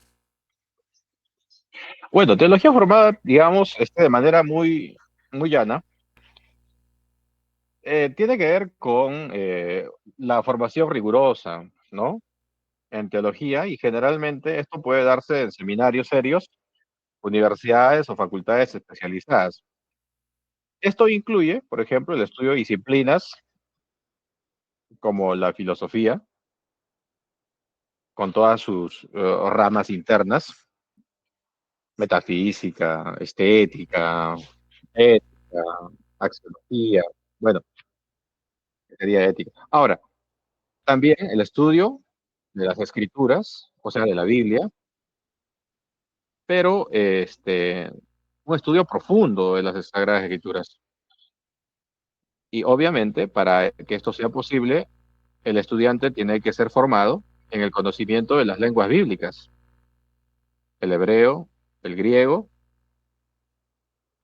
Bueno, teología formada, digamos, de manera muy llana, tiene que ver con la formación rigurosa, ¿no? En teología, y generalmente esto puede darse en seminarios serios, universidades o facultades especializadas. Esto incluye, por ejemplo, el estudio de disciplinas como la filosofía, con todas sus ramas internas, metafísica, estética, ética, axiología. Bueno, sería ética. Ahora, también el estudio de las escrituras, o sea, de la Biblia, pero un estudio profundo de las Sagradas Escrituras. Y obviamente, para que esto sea posible, el estudiante tiene que ser formado en el conocimiento de las lenguas bíblicas, el hebreo, el griego,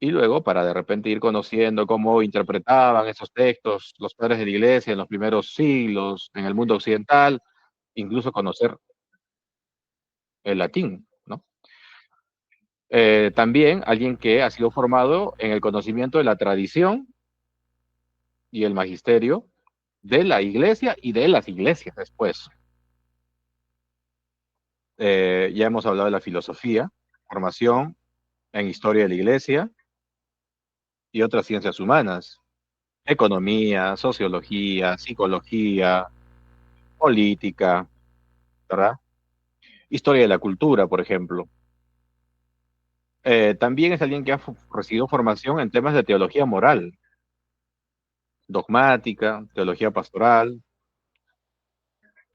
y luego para de repente ir conociendo cómo interpretaban esos textos los padres de la iglesia en los primeros siglos en el mundo occidental, incluso conocer el latín, ¿no? También alguien que ha sido formado en el conocimiento de la tradición y el magisterio de la iglesia y de las iglesias después. Ya hemos hablado de la filosofía, formación en historia de la iglesia y otras ciencias humanas, economía, sociología, psicología, política, ¿verdad? Historia de la cultura, por ejemplo. También es alguien que ha recibido formación en temas de teología moral, dogmática, teología pastoral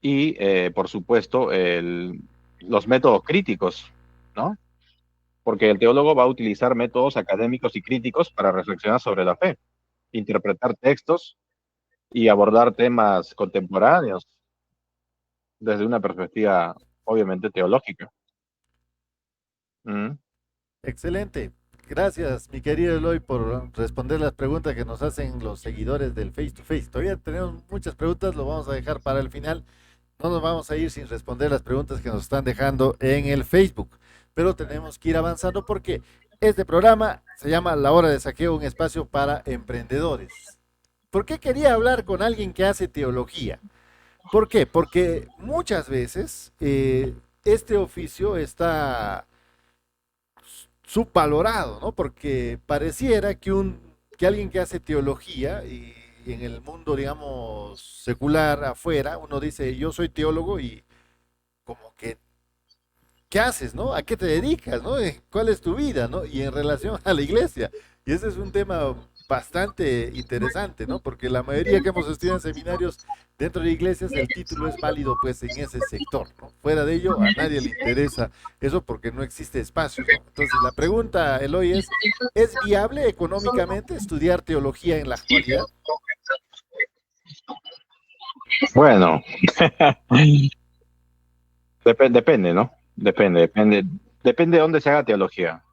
y, por supuesto, los métodos críticos, ¿no? Porque el teólogo va a utilizar métodos académicos y críticos para reflexionar sobre la fe, interpretar textos y abordar temas contemporáneos desde una perspectiva, obviamente, teológica. Mm. Excelente. Gracias, mi querido Eloy, por responder las preguntas que nos hacen los seguidores del Face to Face. Todavía tenemos muchas preguntas, lo vamos a dejar para el final. No nos vamos a ir sin responder las preguntas que nos están dejando en el Facebook, pero tenemos que ir avanzando porque este programa se llama La Hora de Saqueo, un espacio para emprendedores. ¿Por qué quería hablar con alguien que hace teología? ¿Por qué? Porque muchas veces este oficio está subvalorado, ¿no? Porque pareciera que alguien que hace teología y en el mundo, digamos, secular afuera, uno dice, yo soy teólogo y como que, ¿qué haces, no? ¿A qué te dedicas, no? ¿Cuál es tu vida, no? Y en relación a la iglesia. Y ese es un tema bastante interesante, ¿no? Porque la mayoría que hemos estudiado en seminarios dentro de iglesias, el título es válido pues en ese sector, ¿no? Fuera de ello, a nadie le interesa eso porque no existe espacios, ¿no? Entonces, la pregunta, Eloy, ¿es viable económicamente estudiar teología en la actualidad? Bueno, depende, ¿no? Depende de dónde se haga teología.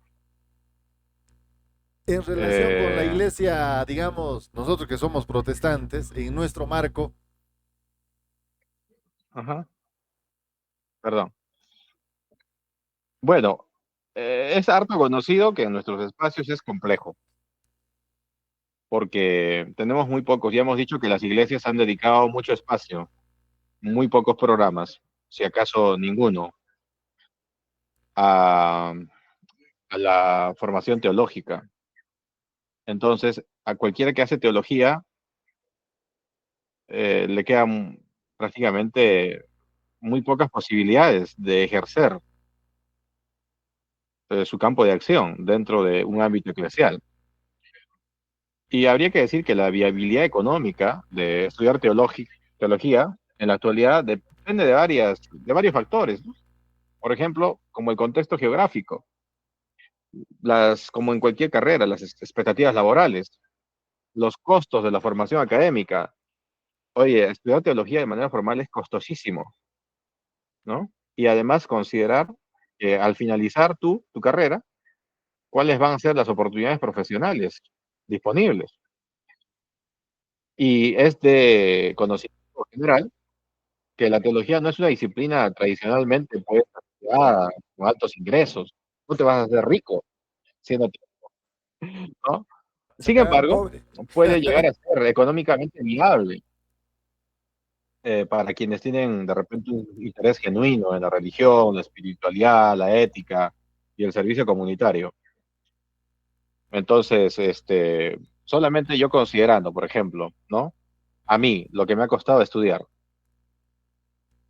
En relación con la Eh, iglesia, digamos, nosotros que somos protestantes, en nuestro marco, ajá, perdón. Bueno, es harto conocido que en nuestros espacios es complejo, porque tenemos muy pocos. Ya hemos dicho que las iglesias han dedicado mucho espacio, muy pocos programas, si acaso ninguno, a, a la formación teológica. Entonces, a cualquiera que hace teología le quedan prácticamente muy pocas posibilidades de ejercer su campo de acción dentro de un ámbito eclesial. Y habría que decir que la viabilidad económica de estudiar teología en la actualidad depende de varios factores, ¿no? Por ejemplo, como el contexto geográfico, como en cualquier carrera, las expectativas laborales, los costos de la formación académica. Oye, estudiar teología de manera formal es costosísimo, ¿no? Y además considerar que al finalizar tu carrera, cuáles van a ser las oportunidades profesionales disponibles. Y es de conocimiento general que la teología no es una disciplina tradicionalmente pues, asociada con altos ingresos. No te vas a hacer rico siendo teólogo, ¿no? se Sin quedaban embargo, pobres. puede llegar a ser económicamente viable para quienes tienen de repente un interés genuino en la religión, la espiritualidad, la ética y el servicio comunitario. Entonces, solamente yo considerando, por ejemplo, ¿no? A mí, lo que me ha costado estudiar,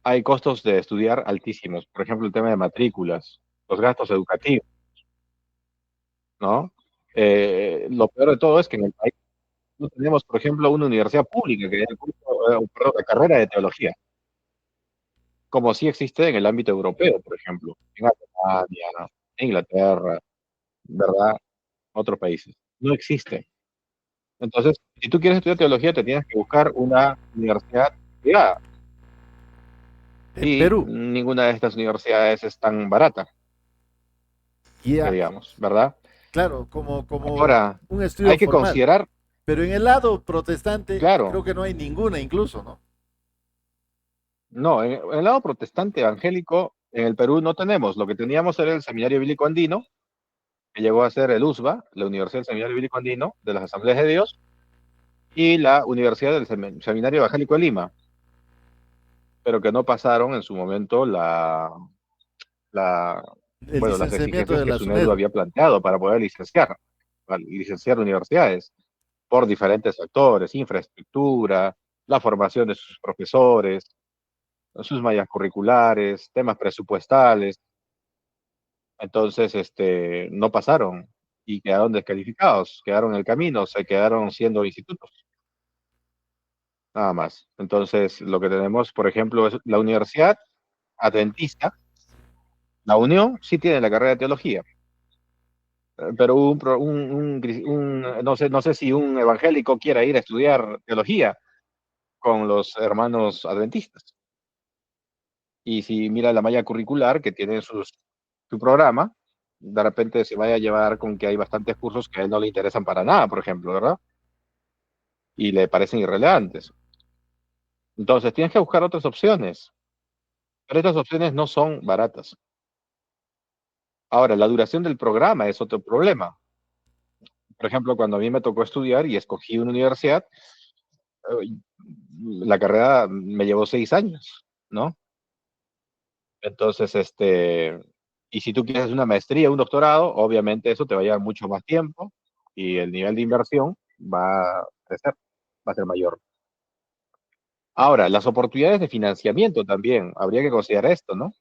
hay costos de estudiar altísimos. Por ejemplo, el tema de matrículas, los gastos educativos, ¿no? Lo peor de todo es que en el país no tenemos, por ejemplo, una universidad pública que dé el curso, perdón, la carrera de teología, como sí existe en el ámbito europeo, por ejemplo, en Alemania, en Inglaterra, ¿verdad? Otros países. No existe. Entonces, si tú quieres estudiar teología, te tienes que buscar una universidad privada En y Perú. ninguna de estas universidades es tan barata, que Ya, digamos, ¿verdad? claro, como Ahora, un estudio hay que formal. considerar, Pero en el lado protestante creo claro, que no hay ninguna incluso, ¿no? no, en el lado protestante evangélico, en el Perú no tenemos. Lo que teníamos era el Seminario Bíblico Andino, que llegó a ser el USBA, la Universidad del Seminario Bíblico Andino, de las Asambleas de Dios, y la Universidad del Seminario Evangélico de Lima, pero que no pasaron en su momento la, El bueno, las licenciamiento exigencias de que la SUNEDU SUNEDU. había planteado para poder licenciar universidades por diferentes factores, infraestructura, la formación de sus profesores, sus mallas curriculares, temas presupuestales. Entonces, no pasaron y quedaron descalificados, quedaron en el camino, se quedaron siendo institutos, nada más. Entonces, lo que tenemos, por ejemplo, es la Universidad Adventista. La Unión sí tiene la carrera de teología, pero no sé si un evangélico quiera ir a estudiar teología con los hermanos adventistas. Y si mira la malla curricular que tiene su programa, de repente se vaya a llevar con que hay bastantes cursos que a él no le interesan para nada, por ejemplo, ¿verdad? Y le parecen irrelevantes. Entonces tienes que buscar otras opciones, pero estas opciones no son baratas. Ahora, la duración del programa es otro problema. Por ejemplo, cuando a mí me tocó estudiar y escogí una universidad, eh, la carrera me llevó 6 años, ¿no? Entonces, y si tú quieres una maestría, un doctorado, obviamente eso te va a llevar mucho más tiempo y el nivel de inversión va a crecer, va a ser mayor. Ahora, las oportunidades de financiamiento también, habría que considerar esto, ¿no?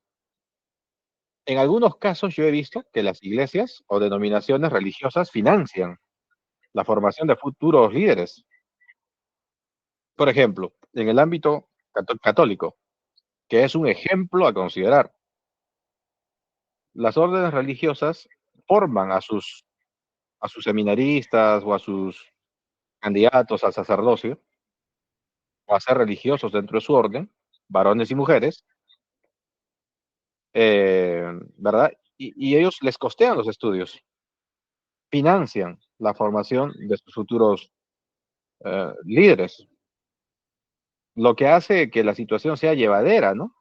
En algunos casos yo he visto que las iglesias o denominaciones religiosas financian la formación de futuros líderes. Por ejemplo, en el ámbito católico, que es un ejemplo a considerar, las órdenes religiosas forman a sus seminaristas o a sus candidatos al sacerdocio o a ser religiosos dentro de su orden, varones y mujeres, ¿verdad? Y ellos les costean los estudios, financian la formación de sus futuros líderes, lo que hace que la situación sea llevadera, ¿no?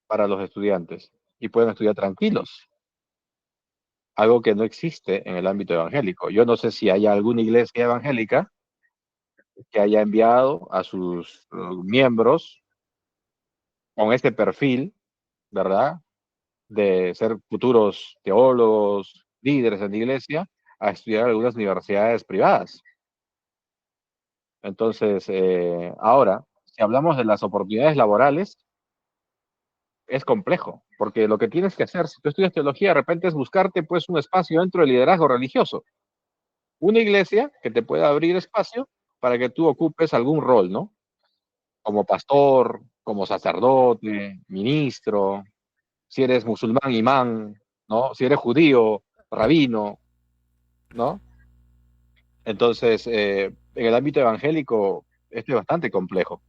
Para los estudiantes y pueden estudiar tranquilos, algo que no existe en el ámbito evangélico. Yo no sé si hay alguna iglesia evangélica que haya enviado a sus miembros con este perfil, ¿verdad? De ser futuros teólogos, líderes en la iglesia, a estudiar en algunas universidades privadas. Entonces, ahora, si hablamos de las oportunidades laborales, es complejo, porque lo que tienes que hacer, si tú estudias teología, de repente es buscarte pues un espacio dentro del liderazgo religioso, una iglesia que te pueda abrir espacio para que tú ocupes algún rol, ¿no? Como pastor, como sacerdote, ministro, si eres musulmán, imán, ¿no? Si eres judío, rabino, ¿no? Entonces, en el ámbito evangélico, esto es bastante complejo.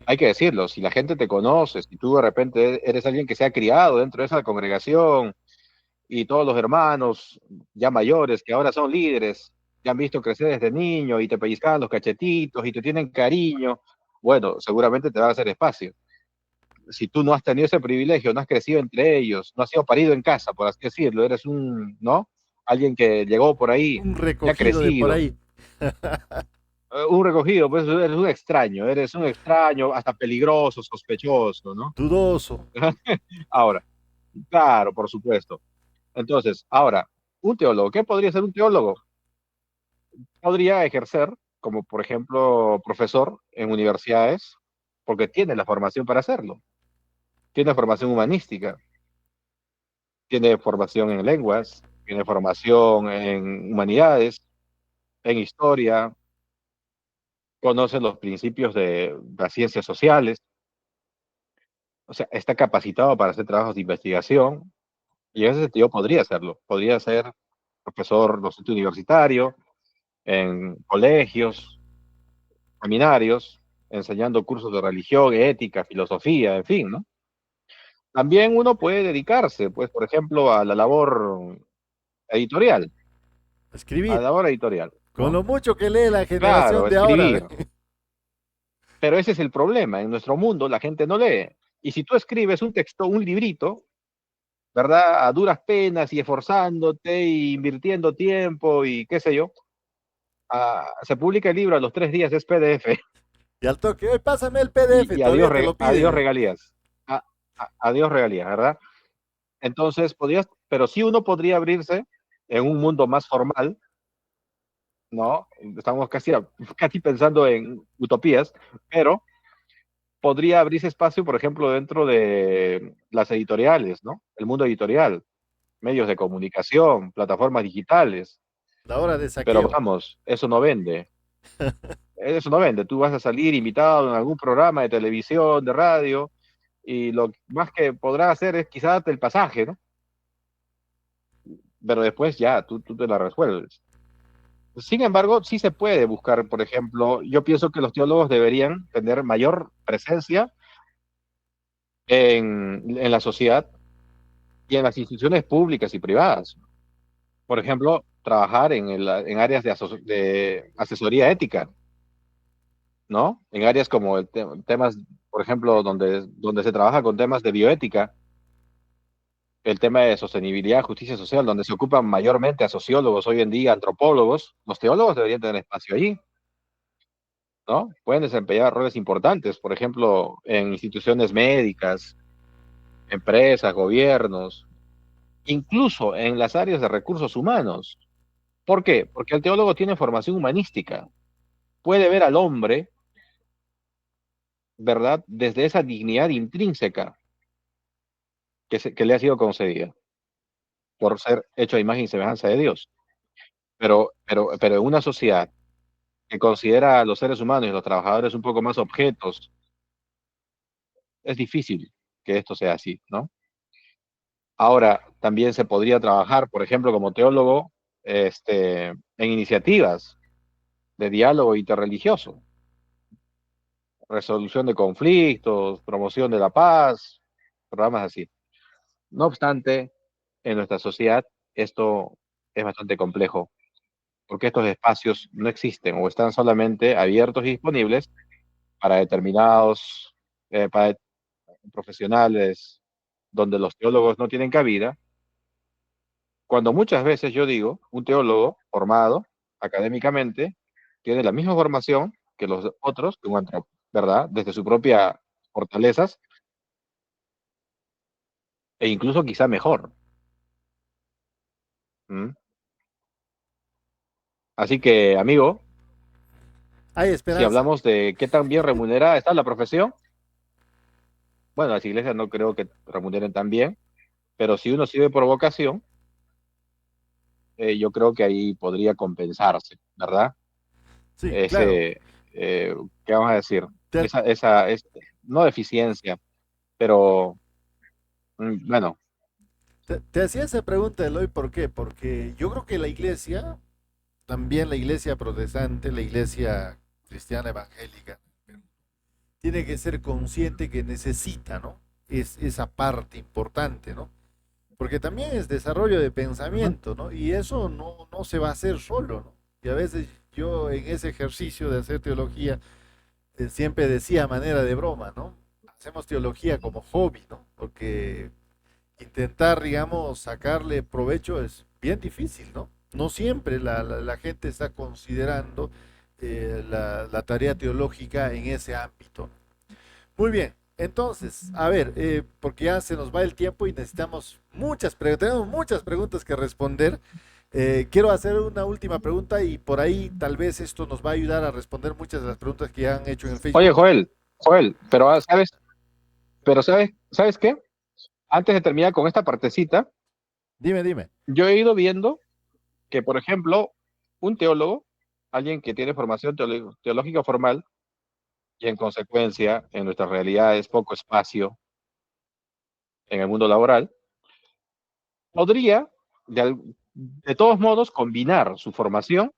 Hay que decirlo, si la gente te conoce, si tú de repente eres alguien que se ha criado dentro de esa congregación y todos los hermanos ya mayores que ahora son líderes, ya han visto crecer desde niño y te pellizcaban los cachetitos y te tienen cariño, bueno, seguramente te van a hacer espacio. Si tú no has tenido ese privilegio, no has crecido entre ellos, no has sido parido en casa, por así decirlo, eres ¿no? Alguien que llegó por ahí, Un ya recogido de por crecido, ahí. un recogido, pues eres un extraño, hasta peligroso, sospechoso, ¿no? Dudoso. Ahora, claro, por supuesto. Entonces, ahora, un teólogo, ¿qué podría ser un teólogo? Podría ejercer como, por ejemplo, profesor en universidades, porque tiene la formación para hacerlo. Tiene formación humanística, tiene formación en lenguas, tiene formación en humanidades, en historia, conoce los principios de las ciencias sociales, o sea, está capacitado para hacer trabajos de investigación y en ese sentido podría hacerlo. Podría ser profesor docente universitario en colegios, seminarios, enseñando cursos de religión, ética, filosofía, en fin, ¿no? También uno puede dedicarse, pues, por ejemplo, editorial, a la Escribir, labor editorial, con ¿no? lo mucho que lee la Claro, generación de ahora. escribir. Pero ese es el problema. En nuestro mundo la gente no lee. Y si tú escribes un texto, un librito, ¿verdad? A duras penas y esforzándote y invirtiendo tiempo y qué sé yo, se publica el libro a los 3 días, es PDF Y al toque, hoy pásame el PDF, y todavía te lo adiós piden. regalías. A- Adiós regalías, ¿verdad? Entonces, pero sí uno podría abrirse en un mundo más formal, ¿no? Estamos casi pensando en utopías, pero podría abrirse espacio, por ejemplo, dentro de las editoriales, ¿no? El mundo editorial, medios de comunicación, plataformas digitales, La hora de pero saqueo. vamos, eso no vende. Eso no vende. Tú vas a salir invitado en algún programa de televisión, de radio, y lo más que podrás hacer es quizás darte el pasaje, ¿no? Pero después ya, tú te la resuelves. Sin embargo, sí se puede buscar, por ejemplo, yo pienso que los teólogos deberían tener mayor presencia en la sociedad y en las instituciones públicas y privadas. Por ejemplo, trabajar en áreas de asesoría ética, ¿no? En áreas como temas, por ejemplo, donde se trabaja con temas de bioética, el tema de sostenibilidad, justicia social, donde se ocupan mayormente a sociólogos hoy en día, antropólogos, los teólogos deberían tener espacio allí, ¿no? Pueden desempeñar roles importantes, por ejemplo, en instituciones médicas, empresas, gobiernos, incluso en las áreas de recursos humanos. ¿Por qué? Porque el teólogo tiene formación humanística, puede ver al hombre, ¿verdad?, desde esa dignidad intrínseca que le ha sido concedida por ser hecho a imagen y semejanza de Dios. Pero en una sociedad que considera a los seres humanos y los trabajadores un poco más objetos, es difícil que esto sea así, ¿no? Ahora, también se podría trabajar, por ejemplo, como teólogo, en iniciativas de diálogo interreligioso, resolución de conflictos, promoción de la paz, programas así. No obstante, en nuestra sociedad esto es bastante complejo, porque estos espacios no existen o están solamente abiertos y disponibles para determinados para profesionales donde los teólogos no tienen cabida, cuando muchas veces yo digo, un teólogo formado académicamente tiene la misma formación que los otros, que un antropólogo, ¿verdad? Desde su propia fortalezas e incluso quizá mejor. ¿Mm? Así que, amigo, Hay si esperanza. hablamos de qué tan bien remunerada está la profesión, bueno, las iglesias no creo que remuneren tan bien, pero si uno sirve por vocación, yo creo que ahí podría compensarse, ¿verdad? Sí, claro. Ese, ¿qué vamos a decir? Te, No deficiencia, pero bueno, te hacía esa pregunta, Eloy, ¿por qué? Porque yo creo que la iglesia, también la iglesia protestante, la iglesia cristiana evangélica, tiene que ser consciente que necesita, ¿no? Es esa parte importante, ¿no? Porque también es desarrollo de ujú, pensamiento, ¿no? Y eso no se va a hacer solo, ¿no? Y a veces yo en ese ejercicio de hacer teología siempre decía a manera de broma, ¿no? Hacemos teología como hobby, ¿no? Porque intentar, digamos, sacarle provecho es bien difícil, ¿no? No siempre la gente está considerando la tarea teológica en ese ámbito. Muy bien, entonces, a ver, porque ya se nos va el tiempo y necesitamos tenemos muchas preguntas que responder. Quiero hacer una última pregunta y por ahí tal vez esto nos va a ayudar a responder muchas de las preguntas que ya han hecho en el oye, Facebook. Joel, pero ¿sabes qué? Antes de terminar con esta partecita, Dime, dime. yo he ido viendo que, por ejemplo, un teólogo, alguien que tiene formación teológica formal y en consecuencia en nuestra realidad es poco espacio en el mundo laboral, podría de todos modos combinar su formación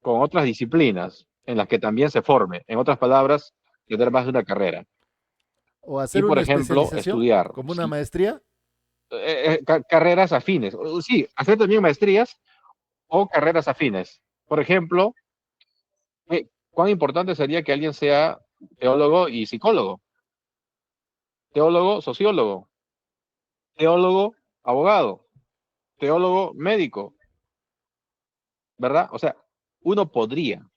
con otras disciplinas en las que también se forme. En otras palabras, tener más de una carrera. O Y, hacer por una ejemplo, especialización, estudiar como una maestría. carreras afines. Sí, hacer también maestrías o carreras afines. Por ejemplo, ¿cuán importante sería que alguien sea teólogo y psicólogo? Teólogo, sociólogo, teólogo, abogado, teólogo, médico, ¿verdad? O sea, uno podría.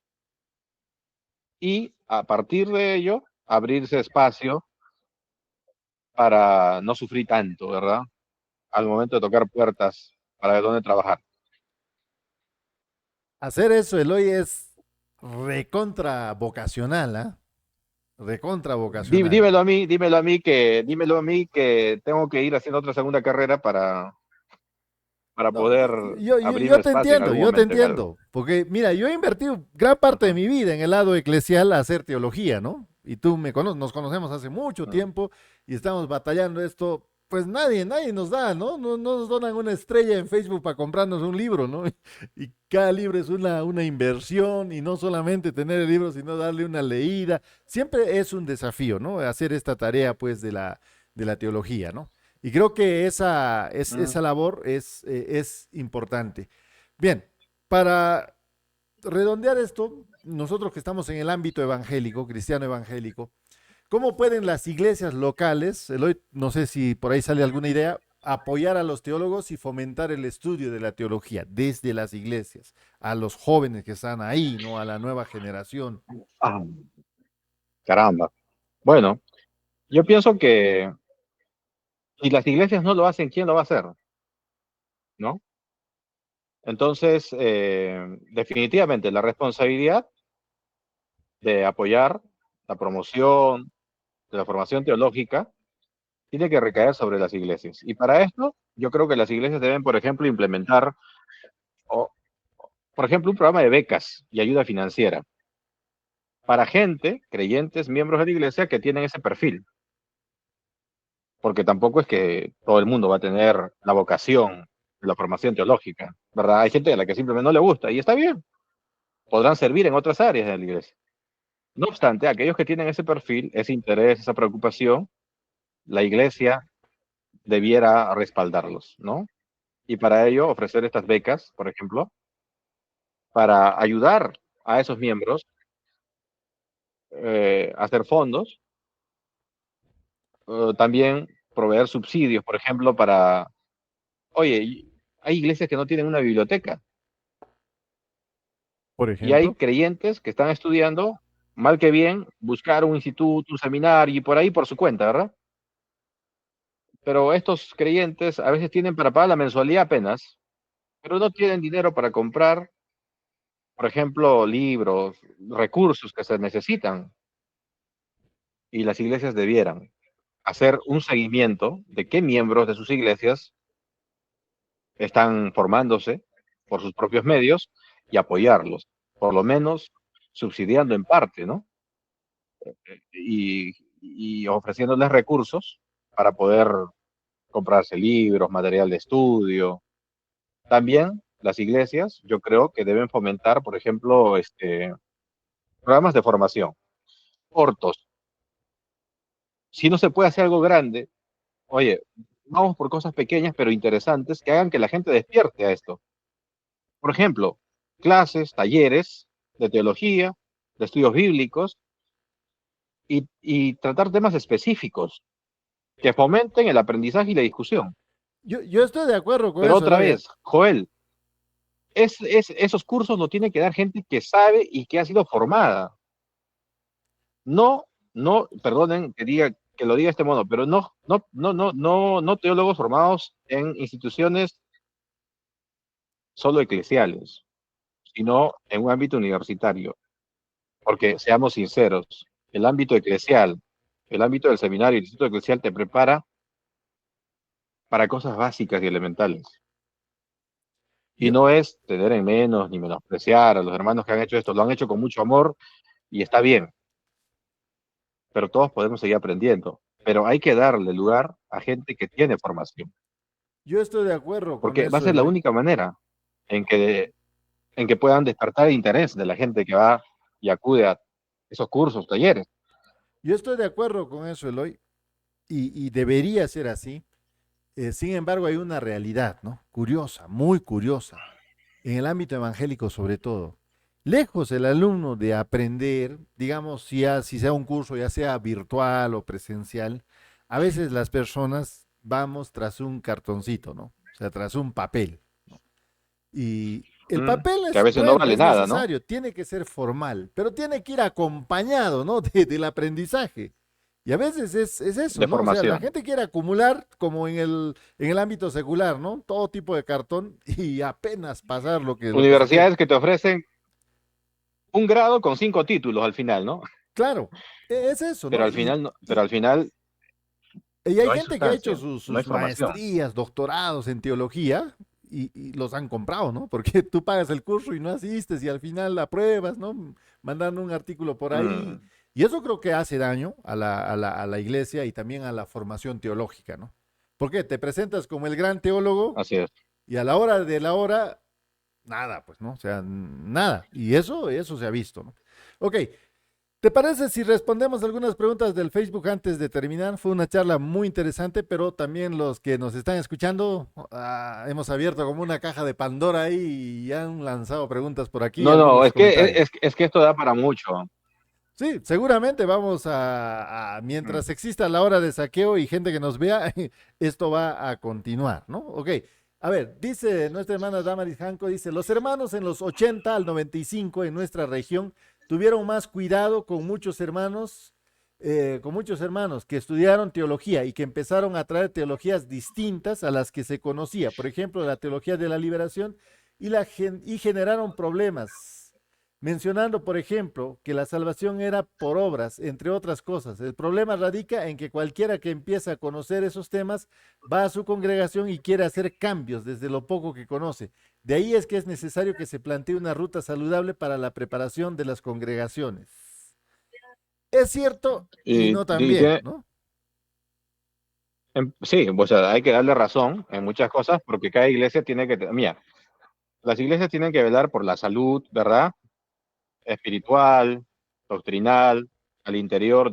Y a partir de ello, abrirse espacio para no sufrir tanto, ¿verdad? Al momento de tocar puertas para ver dónde trabajar. Hacer eso, Eloy, es recontra vocacional, ¿ah? Recontra vocacional. Dímelo a mí que tengo que ir haciendo otra segunda carrera para No, poder abrirme espacio en algún yo te momento en algo. entiendo, porque mira, yo he invertido gran parte de Ujú, mi vida en el lado eclesial a hacer teología, ¿no? Y tú me conoces, nos conocemos hace mucho ujú, tiempo y estamos batallando esto, pues nadie nos da, ¿no? No nos donan una estrella en Facebook para comprarnos un libro, ¿no? Y cada libro es una inversión y no solamente tener el libro, sino darle una leída. Siempre es un desafío, ¿no? Hacer esta tarea, pues, de la teología, ¿no? Y creo que ujú. esa labor es importante. Bien, para redondear esto, nosotros que estamos en el ámbito evangélico, cristiano evangélico, ¿cómo pueden las iglesias locales, Eloy, no sé si por ahí sale alguna idea, apoyar a los teólogos y fomentar el estudio de la teología desde las iglesias, a los jóvenes que están ahí, ¿no? A la nueva generación? Ah, caramba. Bueno, yo pienso que si las iglesias no lo hacen, ¿quién lo va a hacer? ¿No? Entonces, definitivamente la responsabilidad de apoyar la promoción de la formación teológica tiene que recaer sobre las iglesias. Y para esto, yo creo que las iglesias deben, por ejemplo, implementar, o, por ejemplo, un programa de becas y ayuda financiera para gente, creyentes, miembros de la iglesia que tienen ese perfil, porque tampoco es que todo el mundo va a tener la vocación de la formación teológica, ¿verdad? Hay gente a la que simplemente no le gusta y está bien, podrán servir en otras áreas de la iglesia. No obstante, aquellos que tienen ese perfil, ese interés, esa preocupación, la iglesia debiera respaldarlos, ¿no? Y para ello ofrecer estas becas, por ejemplo, para ayudar a esos miembros a hacer fondos, también proveer subsidios, por ejemplo, para, oye, hay iglesias que no tienen una biblioteca Por y hay ejemplo. creyentes que están estudiando, mal que bien, buscar un instituto, un seminario y por ahí por su cuenta, ¿verdad? Pero estos creyentes a veces tienen para pagar la mensualidad apenas, pero no tienen dinero para comprar, por ejemplo, libros, recursos que se necesitan y las iglesias debieran hacer un seguimiento de qué miembros de sus iglesias están formándose por sus propios medios y apoyarlos, por lo menos subsidiando en parte, ¿no? Y ofreciéndoles recursos para poder comprarse libros, material de estudio. También las iglesias, yo creo que deben fomentar, por ejemplo, programas de formación cortos. Si no se puede hacer algo grande, oye, vamos por cosas pequeñas pero interesantes que hagan que la gente despierte a esto. Por ejemplo, clases, talleres de teología, de estudios bíblicos y tratar temas específicos que fomenten el aprendizaje y la discusión. Yo estoy de acuerdo con Pero eso, otra Eloy. vez, Joel, esos cursos lo tiene que dar gente que sabe y que ha sido formada. No, no, perdonen que lo diga de este modo, pero no teólogos formados en instituciones solo eclesiales, sino en un ámbito universitario. Porque seamos sinceros, el ámbito eclesial, el ámbito del seminario, el instituto eclesial te prepara para cosas básicas y elementales. Y Yo, no es tener en menos ni menospreciar a los hermanos que han hecho esto, lo han hecho con mucho amor y está bien, pero todos podemos seguir aprendiendo. Pero hay que darle lugar a gente que tiene formación, yo estoy de acuerdo con porque va a eso, ser la Eloy. única manera en que puedan despertar el interés de la gente que va y acude a esos cursos, talleres. Yo estoy de acuerdo con eso, Eloy, y debería ser así. Sin embargo, hay una realidad, ¿no? Curiosa, muy curiosa, en el ámbito evangélico sobre todo. Lejos el alumno de aprender, digamos, si sea un curso, ya sea virtual o presencial, a veces las personas vamos tras un cartoncito, ¿no? O sea, tras un papel. Y el papel Que a es veces no bueno, vale es nada, ¿no? necesario, tiene que ser formal, pero tiene que ir acompañado, ¿no? Del aprendizaje. Y a veces es eso, De ¿no? O sea, la formación. gente quiere acumular como en el ámbito secular, ¿no? Todo tipo de cartón y apenas pasar lo que se quiere. Universidades que te ofrecen un grado con 5 títulos al final, ¿no? Claro, es eso, Pero ¿no? al final, pero Y, al final y hay no hay gente que ha hecho sustancia, sus, no hay sus formación. maestrías, doctorados en teología y los han comprado, ¿no? Porque tú pagas el curso y no asistes y al final apruebas, ¿no? Mandando un artículo por ahí. Mm, Y eso creo que hace daño a la iglesia y también a la formación teológica, ¿no? Porque te presentas como el gran teólogo así es. y a la hora de la hora, nada, pues, ¿no? O sea, nada. Y eso se ha visto, ¿no? Ok, ¿te parece si respondemos algunas preguntas del Facebook antes de terminar? Fue una charla muy interesante, pero también los que nos están escuchando, hemos abierto como una caja de Pandora ahí y han lanzado preguntas por aquí y No, no, algunos es que, comentarios. es que esto da para mucho. Sí, seguramente vamos Mm. mientras exista la hora de saqueo y gente que nos vea, esto va a continuar, ¿no? Ok. A ver, dice nuestra hermana Damaris Janco, dice, los hermanos en los 80 al 95 en nuestra región tuvieron más cuidado con muchos hermanos que estudiaron teología y que empezaron a traer teologías distintas a las que se conocía. Por ejemplo, la teología de la liberación y generaron problemas mencionando, por ejemplo, que la salvación era por obras, entre otras cosas. El problema radica en que cualquiera que empieza a conocer esos temas va a su congregación y quiere hacer cambios desde lo poco que conoce. De ahí es que es necesario que se plantee una ruta saludable para la preparación de las congregaciones. Es cierto y no también, ¿no? Sí, o sea, hay que darle razón en muchas cosas porque cada iglesia tiene que, mira, las iglesias tienen que velar por la salud, ¿verdad? Espiritual, doctrinal, al interior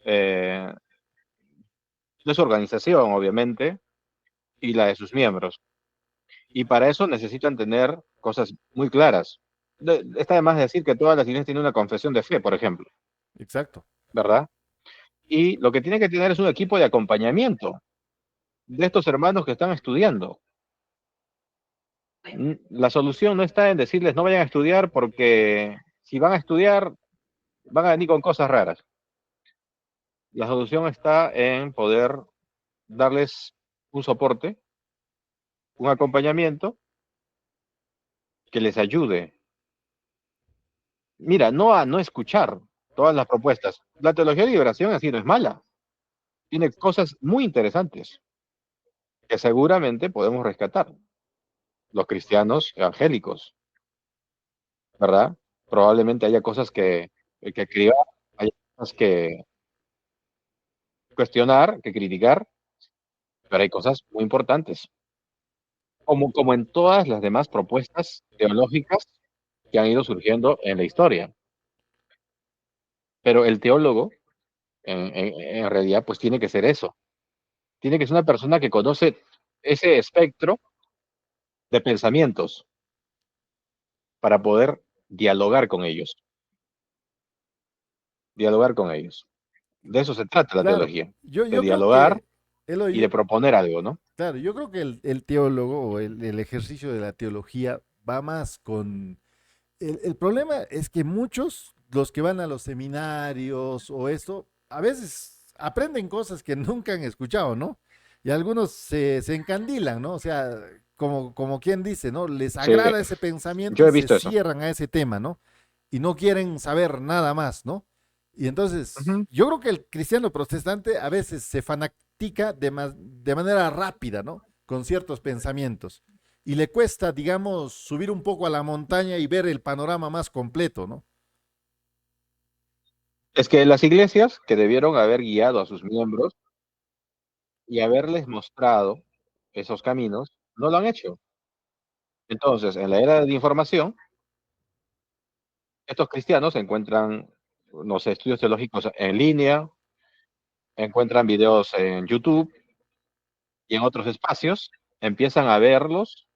eh, de su organización, obviamente, y la de sus miembros. Y para eso necesitan tener cosas muy claras. Está de más decir que todas las iglesias tienen una confesión de fe, por ejemplo, Exacto. ¿verdad? Y lo que tienen que tener es un equipo de acompañamiento de estos hermanos que están estudiando. La solución no está en decirles no vayan a estudiar porque si van a estudiar van a venir con cosas raras. La solución está en poder darles un soporte, un acompañamiento que les ayude. Mira, no a no escuchar todas las propuestas. La teología de liberación así no es mala. Tiene cosas muy interesantes que seguramente podemos rescatar los cristianos evangélicos, ¿verdad? Probablemente haya cosas que criar, haya cosas que cuestionar, que criticar, pero hay cosas muy importantes, como en todas las demás propuestas teológicas que han ido surgiendo en la historia. Pero el teólogo, en realidad, pues tiene que ser eso. Tiene que ser una persona que conoce ese espectro de pensamientos para poder dialogar con ellos, dialogar con ellos. De eso se trata la Claro. teología, Yo, de yo creo dialogar que, Eloy, y de proponer algo, ¿no? claro, yo creo que el teólogo o el ejercicio de la teología va más con. El problema es que muchos, los que van a los seminarios o esto, a veces aprenden cosas que nunca han escuchado, ¿no? Y algunos se encandilan, ¿no? O sea, como quien dice, ¿no? Les Sí, agrada ese pensamiento yo y he se visto eso. cierran a ese tema, ¿no? Y no quieren saber nada más, ¿no? Y entonces, Ujú. yo creo que el cristiano protestante a veces se fanatica de manera rápida, ¿no? Con ciertos pensamientos. y le cuesta, digamos, subir un poco a la montaña y ver el panorama más completo, ¿no? Es que las iglesias que debieron haber guiado a sus miembros y haberles mostrado esos caminos, no lo han hecho. Entonces, en la era de información, estos cristianos encuentran, no sé, estudios teológicos en línea, encuentran videos en YouTube y en otros espacios, empiezan a verlos,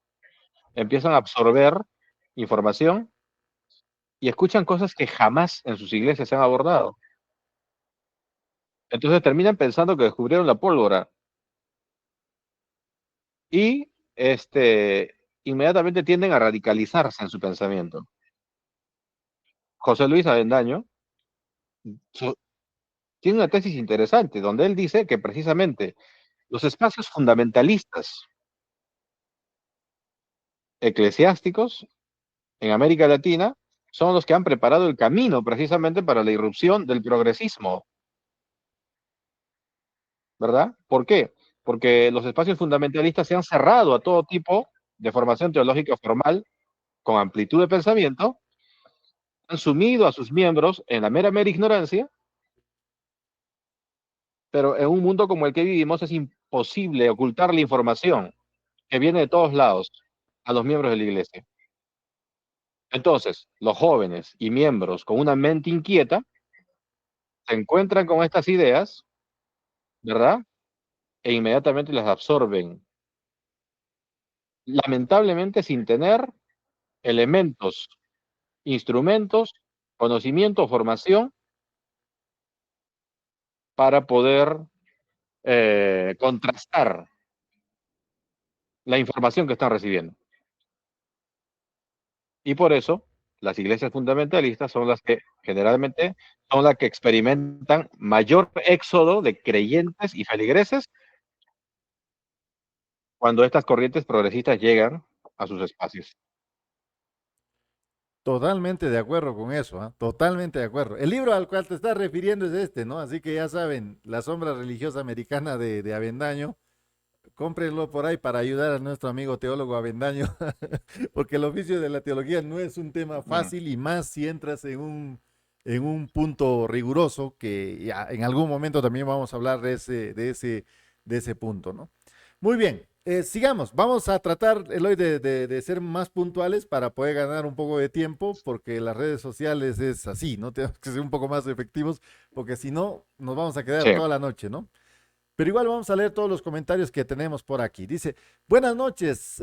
empiezan a absorber información y escuchan cosas que jamás en sus iglesias se han abordado. Entonces terminan pensando que descubrieron la pólvora y inmediatamente tienden a radicalizarse en su pensamiento. José Luis Avendaño su- tiene una tesis interesante donde él dice que precisamente los espacios fundamentalistas eclesiásticos en América Latina son los que han preparado el camino precisamente para la irrupción del progresismo, ¿verdad? ¿Por qué? Porque los espacios fundamentalistas se han cerrado a todo tipo de formación teológica formal con amplitud de pensamiento, han sumido a sus miembros en la mera ignorancia, pero en un mundo como el que vivimos es imposible ocultar la información que viene de todos lados a los miembros de la iglesia. Entonces, los jóvenes y miembros con una mente inquieta se encuentran con estas ideas, ¿verdad? E inmediatamente las absorben, lamentablemente sin tener elementos, instrumentos, conocimiento, formación para poder contrastar la información que están recibiendo. Y por eso las iglesias fundamentalistas son las que generalmente son las que experimentan mayor éxodo de creyentes y feligreses cuando estas corrientes progresistas llegan a sus espacios. Totalmente de acuerdo con eso, ¿ah? Totalmente de acuerdo. El libro al cual te estás refiriendo es este, ¿no? Así que ya saben, La sombra religiosa americana de Avendaño. Cómprenlo por ahí para ayudar a nuestro amigo teólogo Avendaño, porque el oficio de la teología no es un tema Mm. fácil y más si entras en un punto riguroso que ya en algún momento también vamos a hablar de ese punto, ¿no? Muy bien, sigamos. Vamos a tratar, Eloy, de ser más puntuales para poder ganar un poco de tiempo, porque las redes sociales es así, ¿no? Tenemos que ser un poco más efectivos, porque si no, nos vamos a quedar Sí, toda la noche, ¿no? Pero igual vamos a leer todos los comentarios que tenemos por aquí. Dice, buenas noches,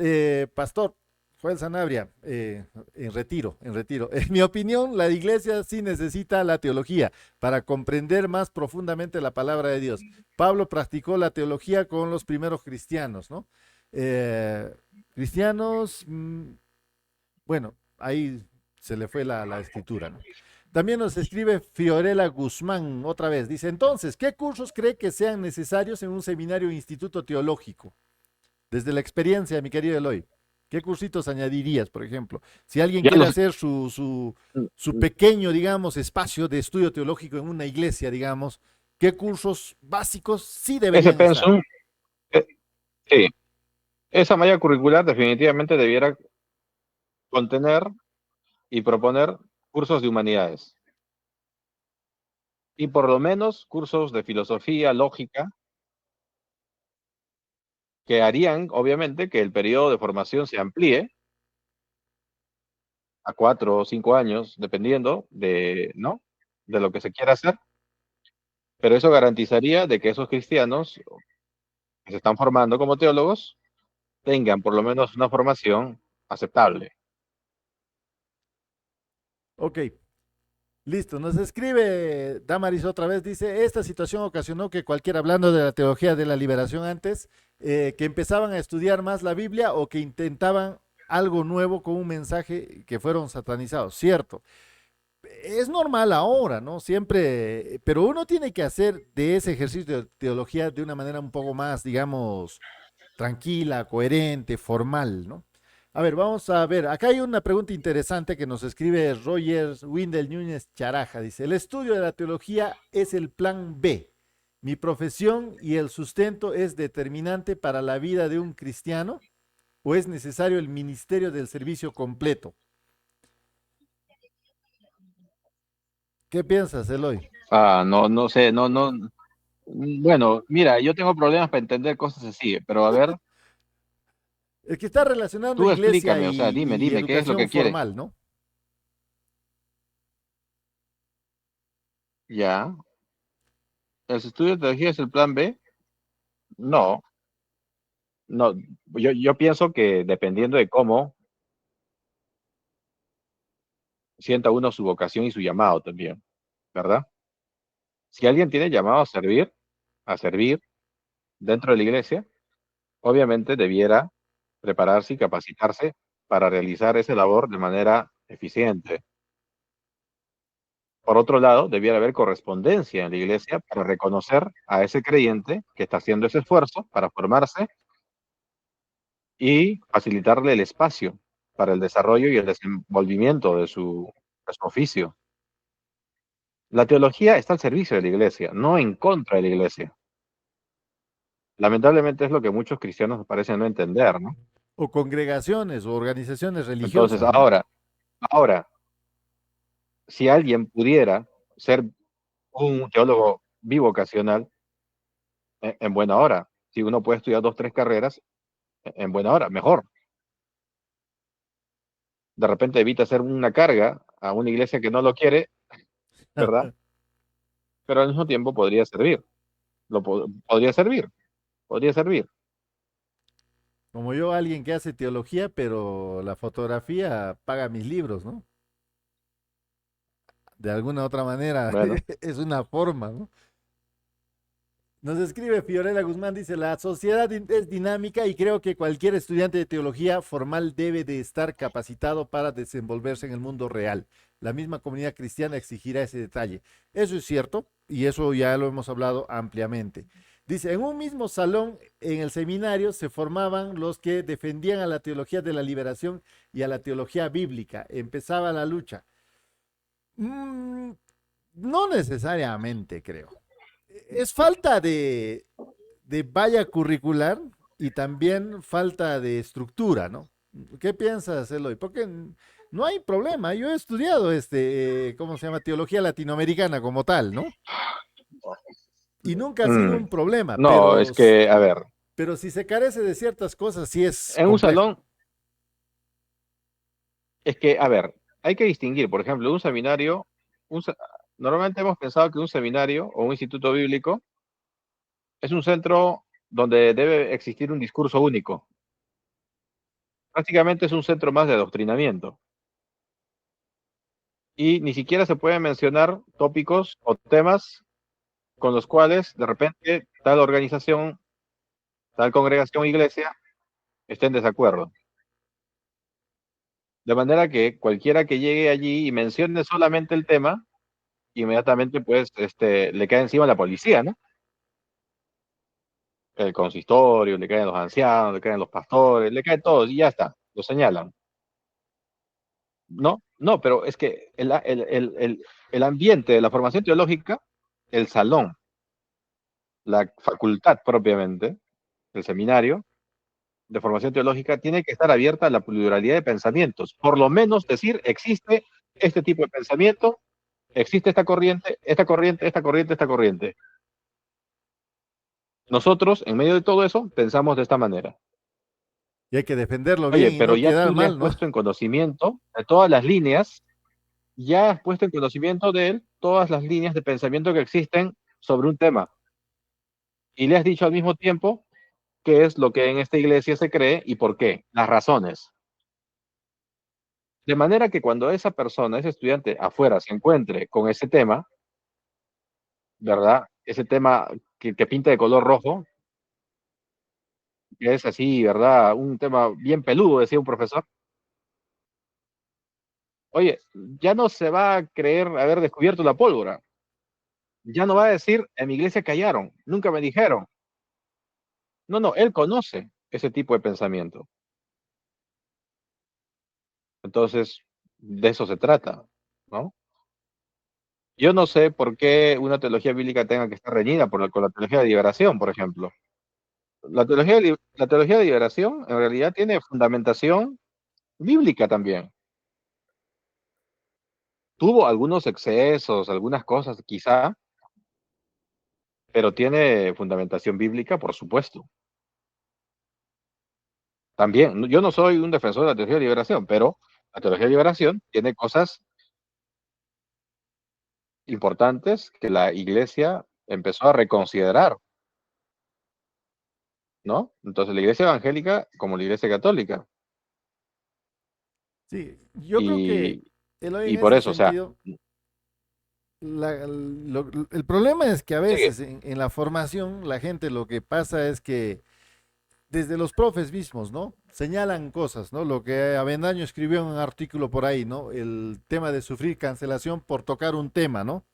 Pastor Joel Sanabria, en retiro, en retiro. En mi opinión, la iglesia sí necesita la teología para comprender más profundamente la palabra de Dios. Pablo practicó la teología con los primeros cristianos, ¿no? Eh, cristianos, bueno, ahí se le fue la escritura, ¿no? También nos escribe Fiorella Guzmán otra vez. Dice, entonces, ¿qué cursos cree que sean necesarios en un seminario o instituto teológico? Desde la experiencia, mi querido Eloy. ¿Qué cursitos añadirías, por ejemplo? Si alguien ya quiere los, hacer su pequeño, digamos, espacio de estudio teológico en una iglesia, digamos, ¿qué cursos básicos sí ese deberían estar? pensum, eh, sí, esa malla curricular definitivamente debiera contener y proponer cursos de humanidades y por lo menos cursos de filosofía, lógica, que harían, obviamente, que el periodo de formación se amplíe a 4 o 5 años, dependiendo de, ¿no? de lo que se quiera hacer, pero eso garantizaría de que esos cristianos que se están formando como teólogos tengan por lo menos una formación aceptable. Ok, listo, nos escribe Damaris otra vez, dice, esta situación ocasionó que cualquiera, hablando de la teología de la liberación antes, que empezaban a estudiar más la Biblia o que intentaban algo nuevo con un mensaje que fueron satanizados, cierto. Es normal ahora, ¿no? Siempre, pero uno tiene que hacer de ese ejercicio de teología de una manera un poco más, digamos, tranquila, coherente, formal, ¿no? A ver, vamos a ver. Acá hay una pregunta interesante que nos escribe Roger Windel Núñez Charaja. Dice, el estudio de la teología es el plan B. Mi profesión y el sustento es determinante para la vida de un cristiano. o es necesario el ministerio del servicio completo? ¿Qué piensas, Eloy? No, no sé, no. Bueno, mira, yo tengo problemas para entender cosas así, pero a ver, El que está relacionando tú iglesia explícame, o sea, y dime, ¿qué es lo educación que quiere? formal, ¿no? Ya. ¿El estudio de teología es el plan B? No, no. Yo pienso que dependiendo de cómo sienta uno su vocación y su llamado también, ¿verdad? Si alguien tiene llamado a servir dentro de la iglesia, obviamente debiera prepararse y capacitarse para realizar esa labor de manera eficiente. Por otro lado, debiera haber correspondencia en la iglesia para reconocer a ese creyente que está haciendo ese esfuerzo para formarse y facilitarle el espacio para el desarrollo y el desenvolvimiento de su oficio. La teología está al servicio de la iglesia, no en contra de la iglesia. Lamentablemente es lo que muchos cristianos parecen no entender, ¿no? O congregaciones o organizaciones Entonces, religiosas, ¿no? ahora, si alguien pudiera ser un teólogo bivocacional, en buena hora. Si uno puede estudiar dos, tres carreras, en buena hora, mejor. De repente evita hacer una carga a una iglesia que no lo quiere, ¿verdad? Pero al mismo tiempo podría servir. Podría servir, podría servir. Como yo, alguien que hace teología, pero la fotografía paga mis libros, ¿no? De alguna otra manera, Bueno, es una forma, ¿no? Nos escribe Fiorella Guzmán, dice, la sociedad es dinámica y creo que cualquier estudiante de teología formal debe de estar capacitado para desenvolverse en el mundo real. La misma comunidad cristiana exigirá ese detalle. Eso es cierto y eso ya lo hemos hablado ampliamente. Dice, en un mismo salón en el seminario se formaban los que defendían a la teología de la liberación y a la teología bíblica. Empezaba la lucha. Mm, no necesariamente, creo. Es falta de valla curricular y también falta de estructura, ¿no? ¿Qué piensas, Eloy? Porque no hay problema. Yo he estudiado ¿cómo se llama? Teología latinoamericana como tal, ¿no? Y nunca ha sido un problema, no, es que, a ver, pero si se carece de ciertas cosas, sí es en un complejo. salón, es que, a ver, hay que distinguir, por ejemplo, un seminario, un, se- normalmente hemos pensado que un seminario o un instituto bíblico es un centro donde debe existir un discurso único. Prácticamente es un centro más de adoctrinamiento. Y ni siquiera se pueden mencionar tópicos o temas con los cuales de repente tal organización, tal congregación o iglesia esté en desacuerdo. De manera que cualquiera que llegue allí y mencione solamente el tema, inmediatamente pues le cae encima la policía, ¿no? El consistorio, le caen los ancianos, le caen los pastores, le caen todos y ya está, lo señalan. No, no, pero es que el ambiente de la formación teológica, el salón, la facultad propiamente, el seminario de formación teológica, tiene que estar abierta a la pluralidad de pensamientos. Por lo menos decir, existe este tipo de pensamiento, existe esta corriente, esta corriente, esta corriente, esta corriente. Nosotros, en medio de todo eso, pensamos de esta manera. Y hay que defenderlo Oye, bien y pero no ya quedar tú le has mal, ¿no? puesto en conocimiento de todas las líneas, ya has puesto en conocimiento de él todas las líneas de pensamiento que existen sobre un tema. Y le has dicho al mismo tiempo qué es lo que en esta iglesia se cree y por qué, las razones. De manera que cuando esa persona, ese estudiante afuera se encuentre con ese tema, ¿verdad? Ese tema que pinta de color rojo, que es así, ¿verdad? Un tema bien peludo, decía un profesor. Oye, ya no se va a creer haber descubierto la pólvora. Ya no va a decir, en mi iglesia callaron, nunca me dijeron. No, no, él conoce ese tipo de pensamiento. Entonces, de eso se trata, ¿no? Yo no sé por qué una teología bíblica tenga que estar reñida con la teología de liberación, por ejemplo. la teología de liberación en realidad tiene fundamentación bíblica también. Tuvo algunos excesos, algunas cosas quizá, pero tiene fundamentación bíblica, por supuesto. También, yo no soy un defensor de la teología de liberación, pero la teología de liberación tiene cosas importantes que la iglesia empezó a reconsiderar, ¿no? Entonces, la iglesia evangélica como la iglesia católica. Sí, yo creo que Y, Eloy, en y por ese eso, o sea, sentido, el problema es que a sigue. veces en la formación la gente lo que pasa es que desde los profes mismos, ¿no? Señalan cosas, ¿no? Lo que Avendaño escribió en un artículo por ahí, ¿no? El tema de sufrir cancelación por tocar un tema, ¿no?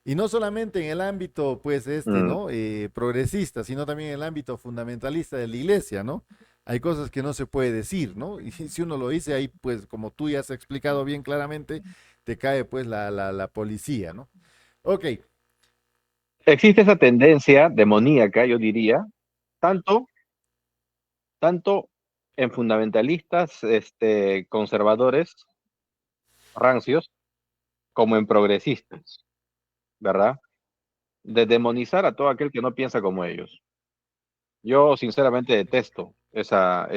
Y no solamente en el ámbito, pues, Mm, ¿no? Progresista, sino también en el ámbito fundamentalista de la iglesia, ¿no? Hay cosas que no se puede decir, ¿no? Y si uno lo dice ahí, pues, como tú ya has explicado bien claramente, te cae, pues, la policía, ¿no? Ok, existe esa tendencia demoníaca, yo diría, tanto, tanto en fundamentalistas conservadores, rancios, como en progresistas, ¿verdad? De demonizar a todo aquel que no piensa como ellos. Yo sinceramente detesto esa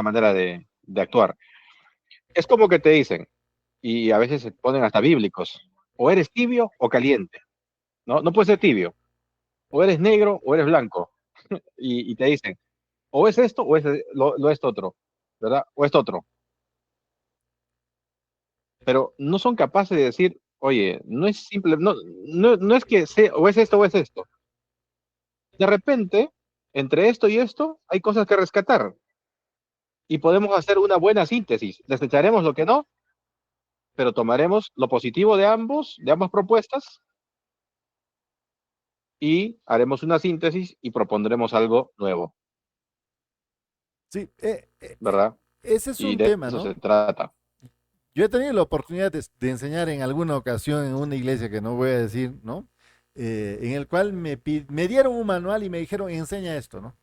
manera de actuar. Es como que te dicen, y a veces se ponen hasta bíblicos, o eres tibio o caliente, ¿no? No puedes ser tibio, o eres negro o eres blanco, y te dicen, o es esto o es lo esto otro, ¿verdad? O esto otro. Pero no son capaces de decir, oye, no es simple, no es que sea, o es esto o es esto. De repente, entre esto y esto, hay cosas que rescatar y podemos hacer una buena síntesis. Desecharemos lo que no, pero tomaremos lo positivo de ambas propuestas y haremos una síntesis y propondremos algo nuevo, sí, ¿verdad? ese es Y un de tema, eso ¿no? se trata. Yo he tenido la oportunidad de enseñar en alguna ocasión en una iglesia que no voy a decir, ¿no? En el cual me dieron un manual y me dijeron, enseña esto, ¿no?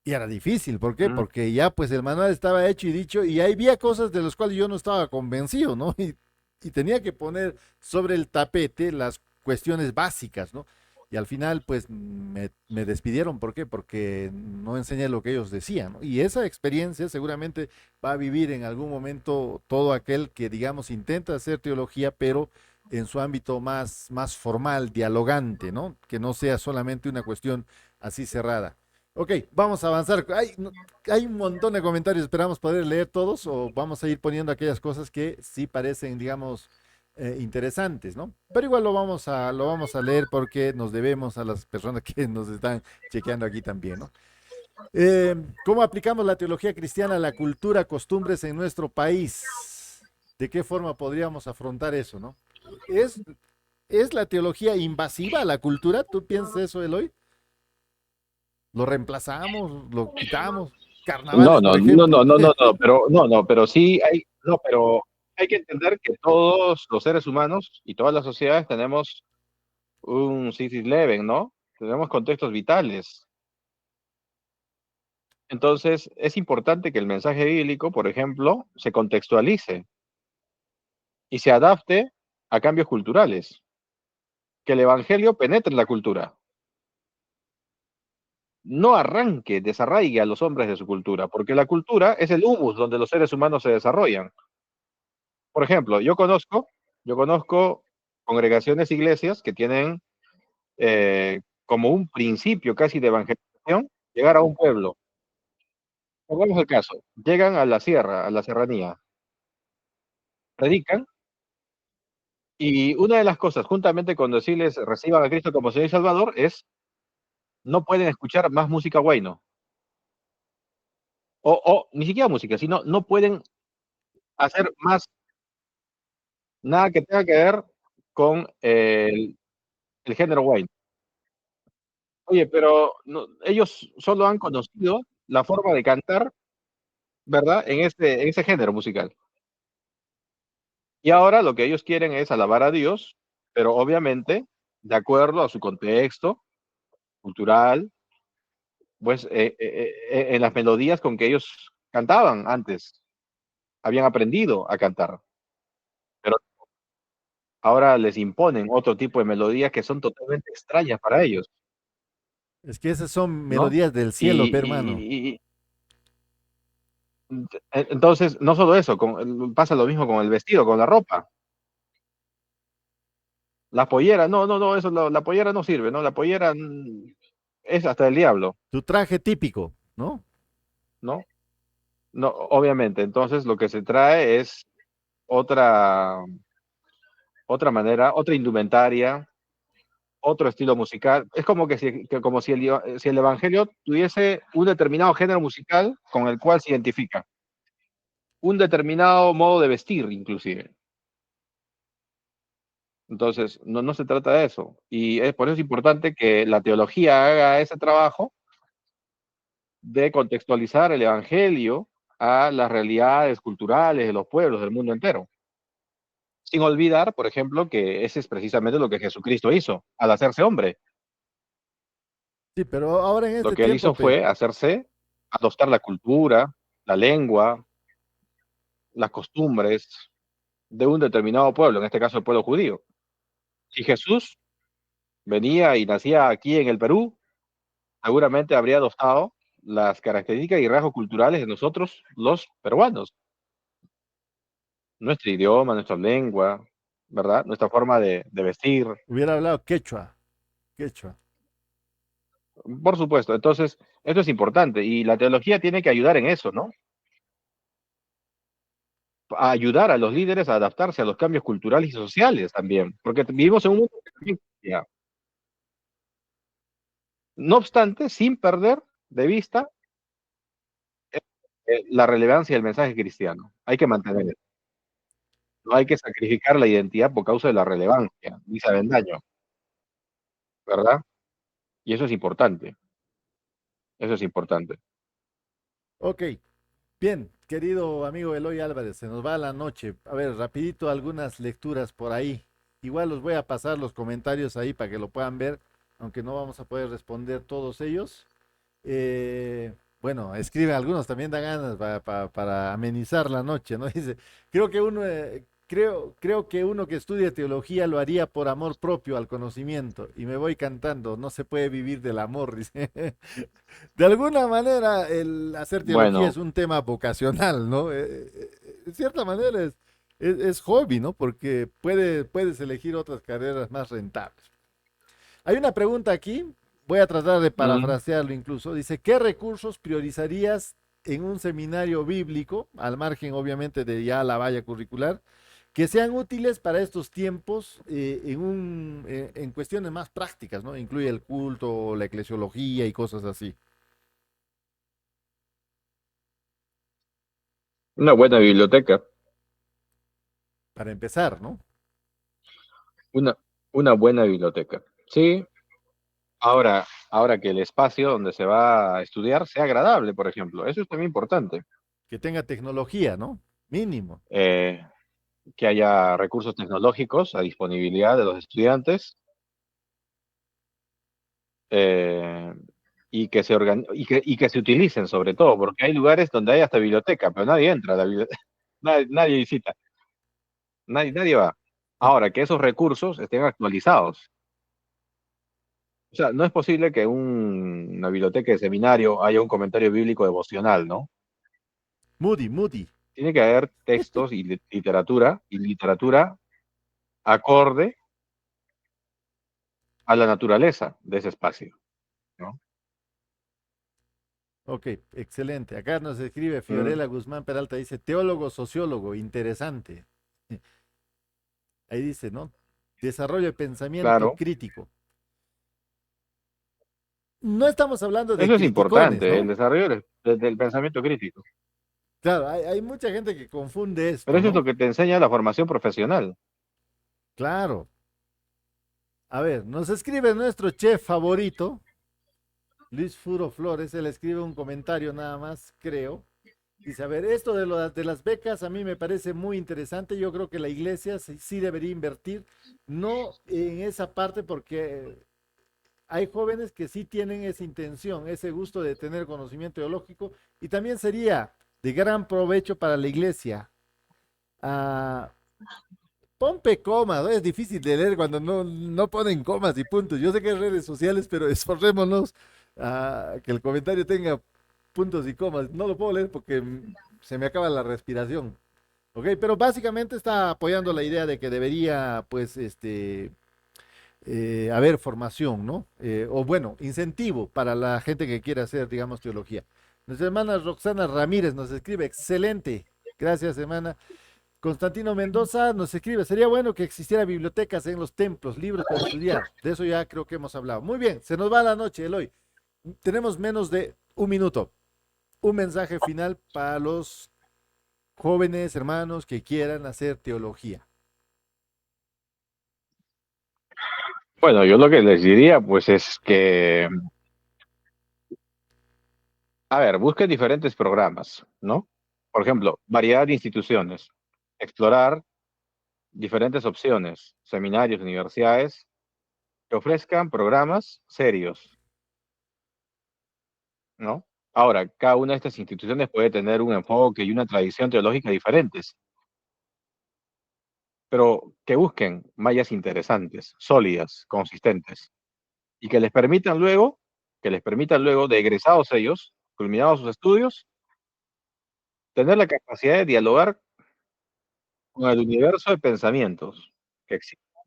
Y era difícil, ¿por qué? Mm. Porque ya pues el manual estaba hecho y dicho y ahí había cosas de las cuales yo no estaba convencido, ¿no? Y tenía que poner sobre el tapete las cuestiones básicas, ¿no? Y al final pues me despidieron, ¿por qué? Porque no enseñé lo que ellos decían, ¿no? Y esa experiencia seguramente va a vivir en algún momento todo aquel que, digamos, intenta hacer teología, pero en su ámbito más formal, dialogante, ¿no? Que no sea solamente una cuestión así cerrada. Ok, vamos a avanzar. Hay un montón de comentarios, esperamos poder leer todos o vamos a ir poniendo aquellas cosas que sí parecen, digamos, interesantes, ¿no? Pero igual lo vamos a leer porque nos debemos a las personas que nos están chequeando aquí también, ¿no? ¿Cómo aplicamos la teología cristiana a la cultura, costumbres en nuestro país? ¿De qué forma podríamos afrontar eso, no? ¿Es, ¿Es la teología invasiva a la cultura? ¿Tú piensas eso, Eloy? ¿Lo reemplazamos? ¿Lo quitamos? No, Carnavales, por no, no, ejemplo. no, no, no, no, pero no, no, pero sí hay, no, pero hay que entender que todos los seres humanos y todas las sociedades tenemos un cisis leven, ¿no? Tenemos contextos vitales. Entonces, es importante que el mensaje bíblico, por ejemplo, se contextualice y se adapte a cambios culturales, que el evangelio penetre en la cultura, no arranque, desarraigue a los hombres de su cultura, porque la cultura es el humus donde los seres humanos se desarrollan. Por ejemplo, yo conozco congregaciones, iglesias que tienen como un principio casi de evangelización llegar a un pueblo. Pongamos el caso, llegan a la sierra, a la serranía, predican y una de las cosas, juntamente con decirles reciban a Cristo como Señor y Salvador, es no pueden escuchar más música guayno. O ni siquiera música, sino no pueden hacer más nada que tenga que ver con el género guayno. Oye, pero no, ellos solo han conocido la forma de cantar, ¿verdad? En ese género musical. Y ahora lo que ellos quieren es alabar a Dios, pero obviamente de acuerdo a su contexto cultural. pues en las melodías con que ellos cantaban antes, habían aprendido a cantar, pero ahora les imponen otro tipo de melodías que son totalmente extrañas para ellos, Es que esas son ¿no? melodías del cielo, pe, hermano. Y entonces, no solo eso, pasa lo mismo con el vestido, con la ropa. La pollera, no, no, no, la pollera no sirve, ¿no? La pollera es hasta el diablo, Tu traje típico, ¿no? ¿no? No, obviamente. Entonces, lo que se trae es otra, otra manera, otra indumentaria, otro estilo musical. Es como como si el evangelio tuviese un determinado género musical con el cual se identifica, un determinado modo de vestir, inclusive. Entonces, no, no se trata de eso. Y por eso es importante que la teología haga ese trabajo de contextualizar el evangelio a las realidades culturales de los pueblos del mundo entero. Sin olvidar, por ejemplo, que ese es precisamente lo que Jesucristo hizo al hacerse hombre. Sí, pero ahora en Lo este que él tiempo, hizo pe, fue adoptar la cultura, la lengua, las costumbres de un determinado pueblo, en este caso el pueblo judío. Si Jesús venía y nacía aquí en el Perú, seguramente habría adoptado las características y rasgos culturales de nosotros, los peruanos, nuestro idioma, nuestra lengua, ¿verdad? Nuestra forma de vestir, hubiera hablado quechua, quechua. por supuesto. Entonces, esto es importante y la teología tiene que ayudar en eso, ¿no? A ayudar a los líderes a adaptarse a los cambios culturales y sociales también, porque vivimos en un mundo que también cambia. No obstante, sin perder de vista la relevancia del mensaje cristiano. Hay que mantener, no hay que sacrificar la identidad por causa de la relevancia, dice Avendaño, ¿verdad? Y eso es importante, eso es importante. Ok, bien, querido amigo Eloy Álvarez, se nos va la noche. A ver, rapidito algunas lecturas por ahí. Igual los voy a pasar los comentarios ahí para que lo puedan ver, aunque no vamos a poder responder todos ellos. Bueno, escriben algunos, también da ganas para amenizar la noche, ¿no? Dice, creo que uno que estudia teología lo haría por amor propio al conocimiento. Y me voy cantando, no se puede vivir del amor, dice. De alguna manera, el hacer teología es Bueno, un tema vocacional, ¿no? De cierta manera es hobby, ¿no? Porque puedes elegir otras carreras más rentables. Hay una pregunta aquí, voy a tratar de mm, parafrasearlo incluso. Dice, ¿qué recursos priorizarías en un seminario bíblico, al margen obviamente de ya la valla curricular, que sean útiles para estos tiempos en cuestiones más prácticas, ¿no? Incluye el culto, la eclesiología y cosas así. una buena biblioteca, Para empezar, ¿no? una, una buena biblioteca. Sí, ahora que el espacio donde se va a estudiar sea agradable, por ejemplo, eso es también importante. Que tenga tecnología, ¿no? Mínimo. Eh, que haya recursos tecnológicos a disponibilidad de los estudiantes, eh, y que se utilicen sobre todo, porque hay lugares donde hay hasta biblioteca, pero nadie entra a la biblioteca, nadie visita, nadie va. En- Ahora, que esos recursos estén actualizados. O sea, no es posible que una biblioteca de seminario haya un comentario bíblico devocional, ¿no? Moody, Moody. Tiene que haber textos y literatura acorde a la naturaleza de ese espacio, ¿no? Ok, excelente. Acá nos escribe Mm, Fiorella Guzmán Peralta, dice, teólogo, sociólogo, interesante. Ahí dice, ¿no? Desarrollo de pensamiento claro, crítico. No estamos hablando de eso es criticones, importante, el ¿no? desarrollo del pensamiento crítico. Claro, hay mucha gente que confunde Pero esto, eso es lo ¿no? que te enseña la formación profesional. Claro. A ver, nos escribe nuestro chef favorito, Luis Furo Flores, él escribe un comentario nada más, creo. Dice, a ver, esto de las becas a mí me parece muy interesante. Yo creo que la iglesia sí, sí debería invertir, no en esa parte porque hay jóvenes que sí tienen esa intención, ese gusto de tener conocimiento teológico y también sería de gran provecho para la iglesia. Ah, Pompe comas, ¿no? Es difícil de leer cuando no ponen comas y puntos. Yo sé que hay redes sociales, pero esforcémonos a que el comentario tenga puntos y comas. No lo puedo leer porque se me acaba la respiración. Ok, pero básicamente está apoyando la idea de que debería, pues, haber formación, ¿no? O bueno, incentivo para la gente que quiera hacer, digamos, teología. Nuestra hermana Roxana Ramírez nos escribe, excelente. Gracias, hermana. Constantino Mendoza nos escribe, sería bueno que existiera bibliotecas en los templos, libros para estudiar. De eso ya creo que hemos hablado. Muy bien, se nos va la noche, Eloy. Tenemos menos de un minuto. Un mensaje final para los jóvenes hermanos que quieran hacer teología. Bueno, yo lo que les diría, pues, es que, a ver, busquen diferentes programas, ¿no? Por ejemplo, variedad de instituciones, explorar diferentes opciones, seminarios, universidades, que ofrezcan programas serios, ¿no? Ahora, cada una de estas instituciones puede tener un enfoque y una tradición teológica diferentes, pero que busquen mallas interesantes, sólidas, consistentes, y que les permitan luego, de egresados ellos, culminados sus estudios, tener la capacidad de dialogar con el universo de pensamientos que existen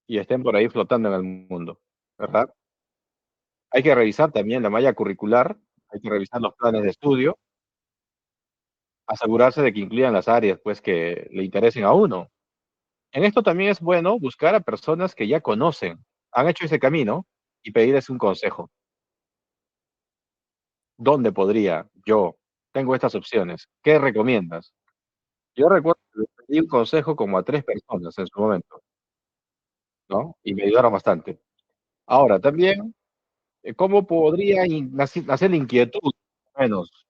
y estén por ahí flotando en el mundo, ¿verdad? Hay que revisar también la malla curricular, hay que revisar los planes de estudio, asegurarse de que incluyan las áreas pues que le interesen a uno. En esto también es bueno buscar a personas que ya conocen, han hecho ese camino y pedirles un consejo. ¿Dónde podría yo? Tengo estas opciones. ¿Qué recomiendas? Yo recuerdo que le pedí un consejo como a 3 personas en su momento, ¿no? Y me ayudaron bastante. Ahora, también, ¿cómo podría nacer la inquietud, menos,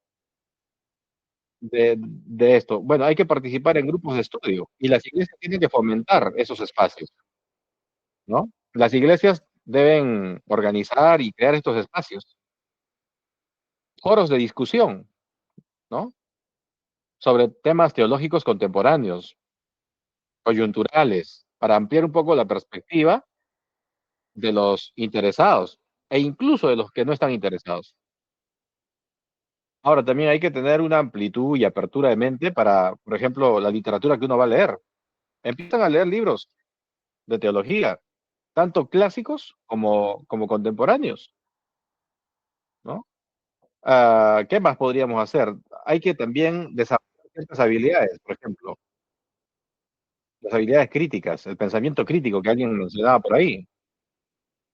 de esto? Bueno, hay que participar en grupos de estudio y las iglesias tienen que fomentar esos espacios, ¿no? Las iglesias deben organizar y crear estos espacios, foros de discusión, ¿no? Sobre temas teológicos contemporáneos, coyunturales, para ampliar un poco la perspectiva de los interesados e incluso de los que no están interesados. Ahora, también hay que tener una amplitud y apertura de mente para, por ejemplo, la literatura que uno va a leer. Empiezan a leer libros de teología, tanto clásicos como contemporáneos, ¿no? ¿Qué más podríamos hacer? Hay que también desarrollar ciertas habilidades, por ejemplo, las habilidades críticas, el pensamiento crítico que alguien mencionaba por ahí,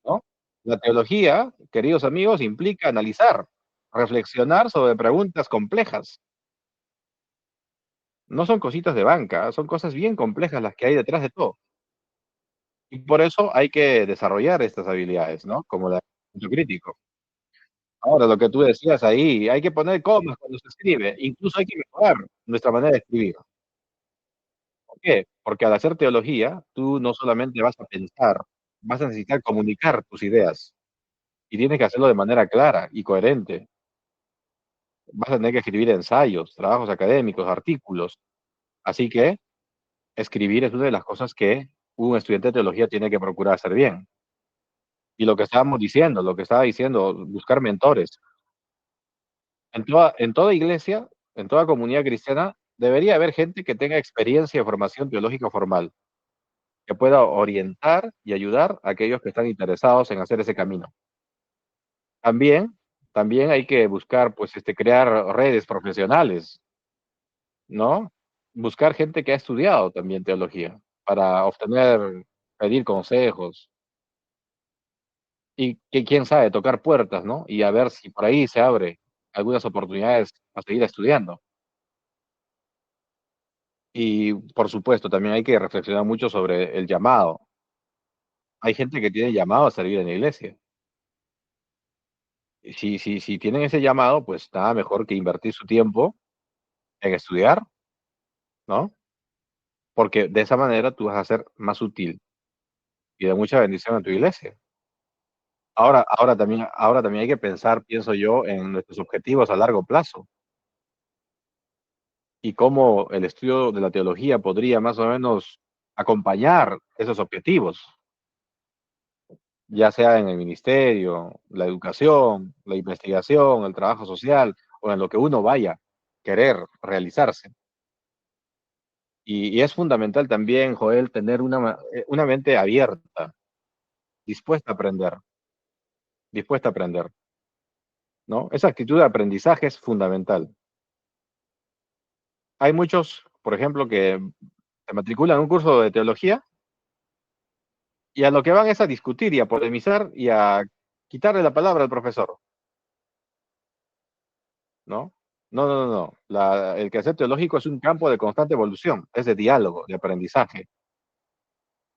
¿no? La teología, queridos amigos, implica analizar, reflexionar sobre preguntas complejas. No son cositas de banca, son cosas bien complejas las que hay detrás de todo. Y por eso hay que desarrollar estas habilidades, ¿no? Como el pensamiento crítico. Ahora, lo que tú decías ahí, hay que poner comas cuando se escribe, incluso hay que mejorar nuestra manera de escribir. ¿Por qué? Porque al hacer teología, tú no solamente vas a pensar, vas a necesitar comunicar tus ideas y tienes que hacerlo de manera clara y coherente. Vas a tener que escribir ensayos, trabajos académicos, artículos. Así que escribir es una de las cosas que un estudiante de teología tiene que procurar hacer bien. Y lo que estábamos diciendo, lo que estaba diciendo, buscar mentores. En toda iglesia, en toda comunidad cristiana, debería haber gente que tenga experiencia y formación teológica formal, que pueda orientar y ayudar a aquellos que están interesados en hacer ese camino. También, también hay que buscar, pues, crear redes profesionales, ¿no? Buscar gente que ha estudiado también teología para pedir consejos y que quién sabe, tocar puertas, ¿no? Y a ver si por ahí se abre algunas oportunidades a seguir estudiando. Y por supuesto, también hay que reflexionar mucho sobre el llamado. Hay gente que tiene llamado a servir en la iglesia. Y si tienen ese llamado, pues nada mejor que invertir su tiempo en estudiar, ¿no? Porque de esa manera tú vas a ser más útil y de mucha bendición a tu iglesia. ahora también hay que pensar, pienso yo, en nuestros objetivos a largo plazo y cómo el estudio de la teología podría más o menos acompañar esos objetivos, ya sea en el ministerio, la educación, la investigación, el trabajo social o en lo que uno vaya a querer realizarse. Y es fundamental también, Joel, tener una mente abierta, dispuesta a aprender, dispuesta a aprender, ¿no? Esa actitud de aprendizaje es fundamental. Hay muchos, por ejemplo, que se matriculan en un curso de teología y a lo que van es a discutir y a polemizar y a quitarle la palabra al profesor, ¿no? No, no, no, no. El quehacer teológico es un campo de constante evolución, es de diálogo, de aprendizaje,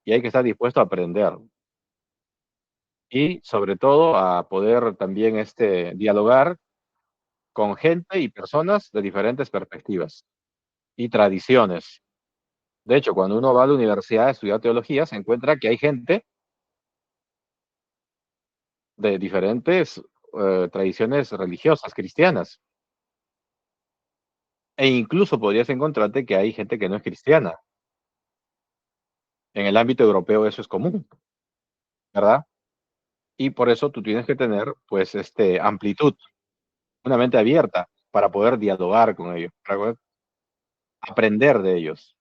y hay que estar dispuesto a aprender. Y sobre todo a poder también dialogar con gente y personas de diferentes perspectivas y tradiciones. De hecho, cuando uno va a la universidad a estudiar teología, se encuentra que hay gente de diferentes tradiciones religiosas, cristianas. E incluso podrías encontrarte que hay gente que no es cristiana. En el ámbito europeo eso es común, ¿verdad? Y por eso tú tienes que tener, pues, amplitud, una mente abierta para poder dialogar con ellos, para poder aprender de ellos.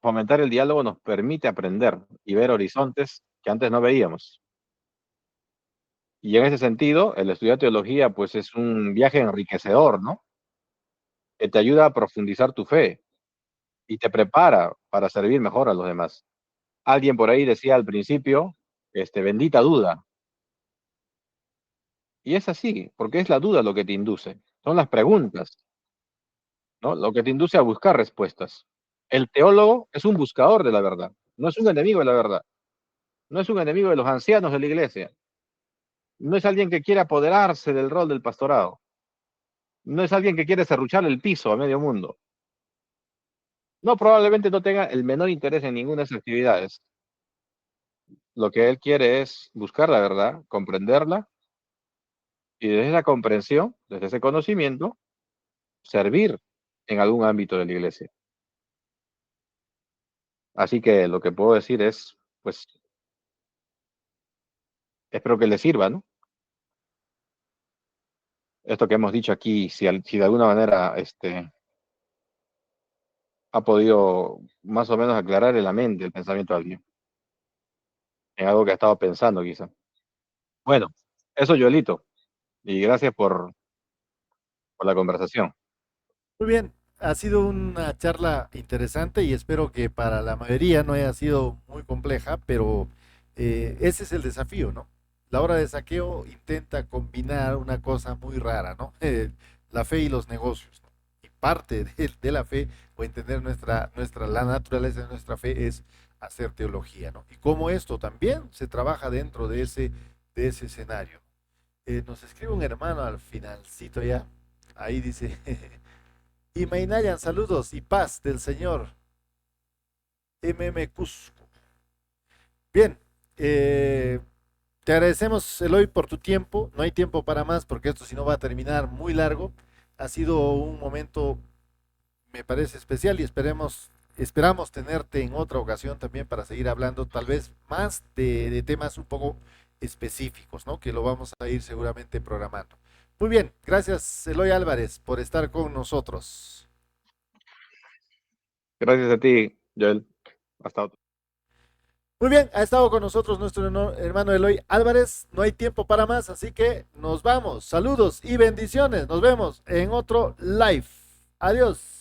Fomentar el diálogo nos permite aprender y ver horizontes que antes no veíamos. Y en ese sentido, el estudiar teología, pues, es un viaje enriquecedor, ¿no? Que te ayuda a profundizar tu fe y te prepara para servir mejor a los demás. Alguien por ahí decía al principio, bendita duda. Y es así, porque es la duda lo que te induce. Son las preguntas, ¿no? Lo que te induce a buscar respuestas. El teólogo es un buscador de la verdad, no es un enemigo de la verdad, no es un enemigo de los ancianos de la iglesia, no es alguien que quiere apoderarse del rol del pastorado, no es alguien que quiere serruchar el piso a medio mundo. No, probablemente no tenga el menor interés en ninguna de esas actividades. Lo que él quiere es buscar la verdad, comprenderla y desde esa comprensión, desde ese conocimiento, servir en algún ámbito de la iglesia. Así que lo que puedo decir es, pues, espero que le sirva, ¿no? Esto que hemos dicho aquí, si de alguna manera ha podido más o menos aclarar en la mente el pensamiento de alguien, en algo que ha estado pensando quizá. Bueno, eso, Joelito, y gracias por la conversación. Muy bien, ha sido una charla interesante y espero que para la mayoría no haya sido muy compleja, pero ese es el desafío, ¿no? La hora de saqueo intenta combinar una cosa muy rara, ¿no? La fe y los negocios, ¿no? Y parte de la fe o entender la naturaleza de nuestra fe es hacer teología, ¿no? Y cómo esto también se trabaja dentro de ese escenario. Nos escribe un hermano al finalcito ya, ahí dice... Y Mainayan, saludos y paz del señor MM Cusco. Bien, te agradecemos, Eloy, por tu tiempo. No hay tiempo para más porque esto si no va a terminar muy largo. Ha sido un momento, me parece especial y esperamos tenerte en otra ocasión también para seguir hablando tal vez más de temas un poco específicos, ¿no? Que lo vamos a ir seguramente programando. Muy bien, gracias Eloy Álvarez por estar con nosotros. Gracias a ti, Joel. Hasta otra. Muy bien, ha estado con nosotros nuestro hermano Eloy Álvarez. No hay tiempo para más, así que nos vamos. Saludos y bendiciones. Nos vemos en otro live. Adiós.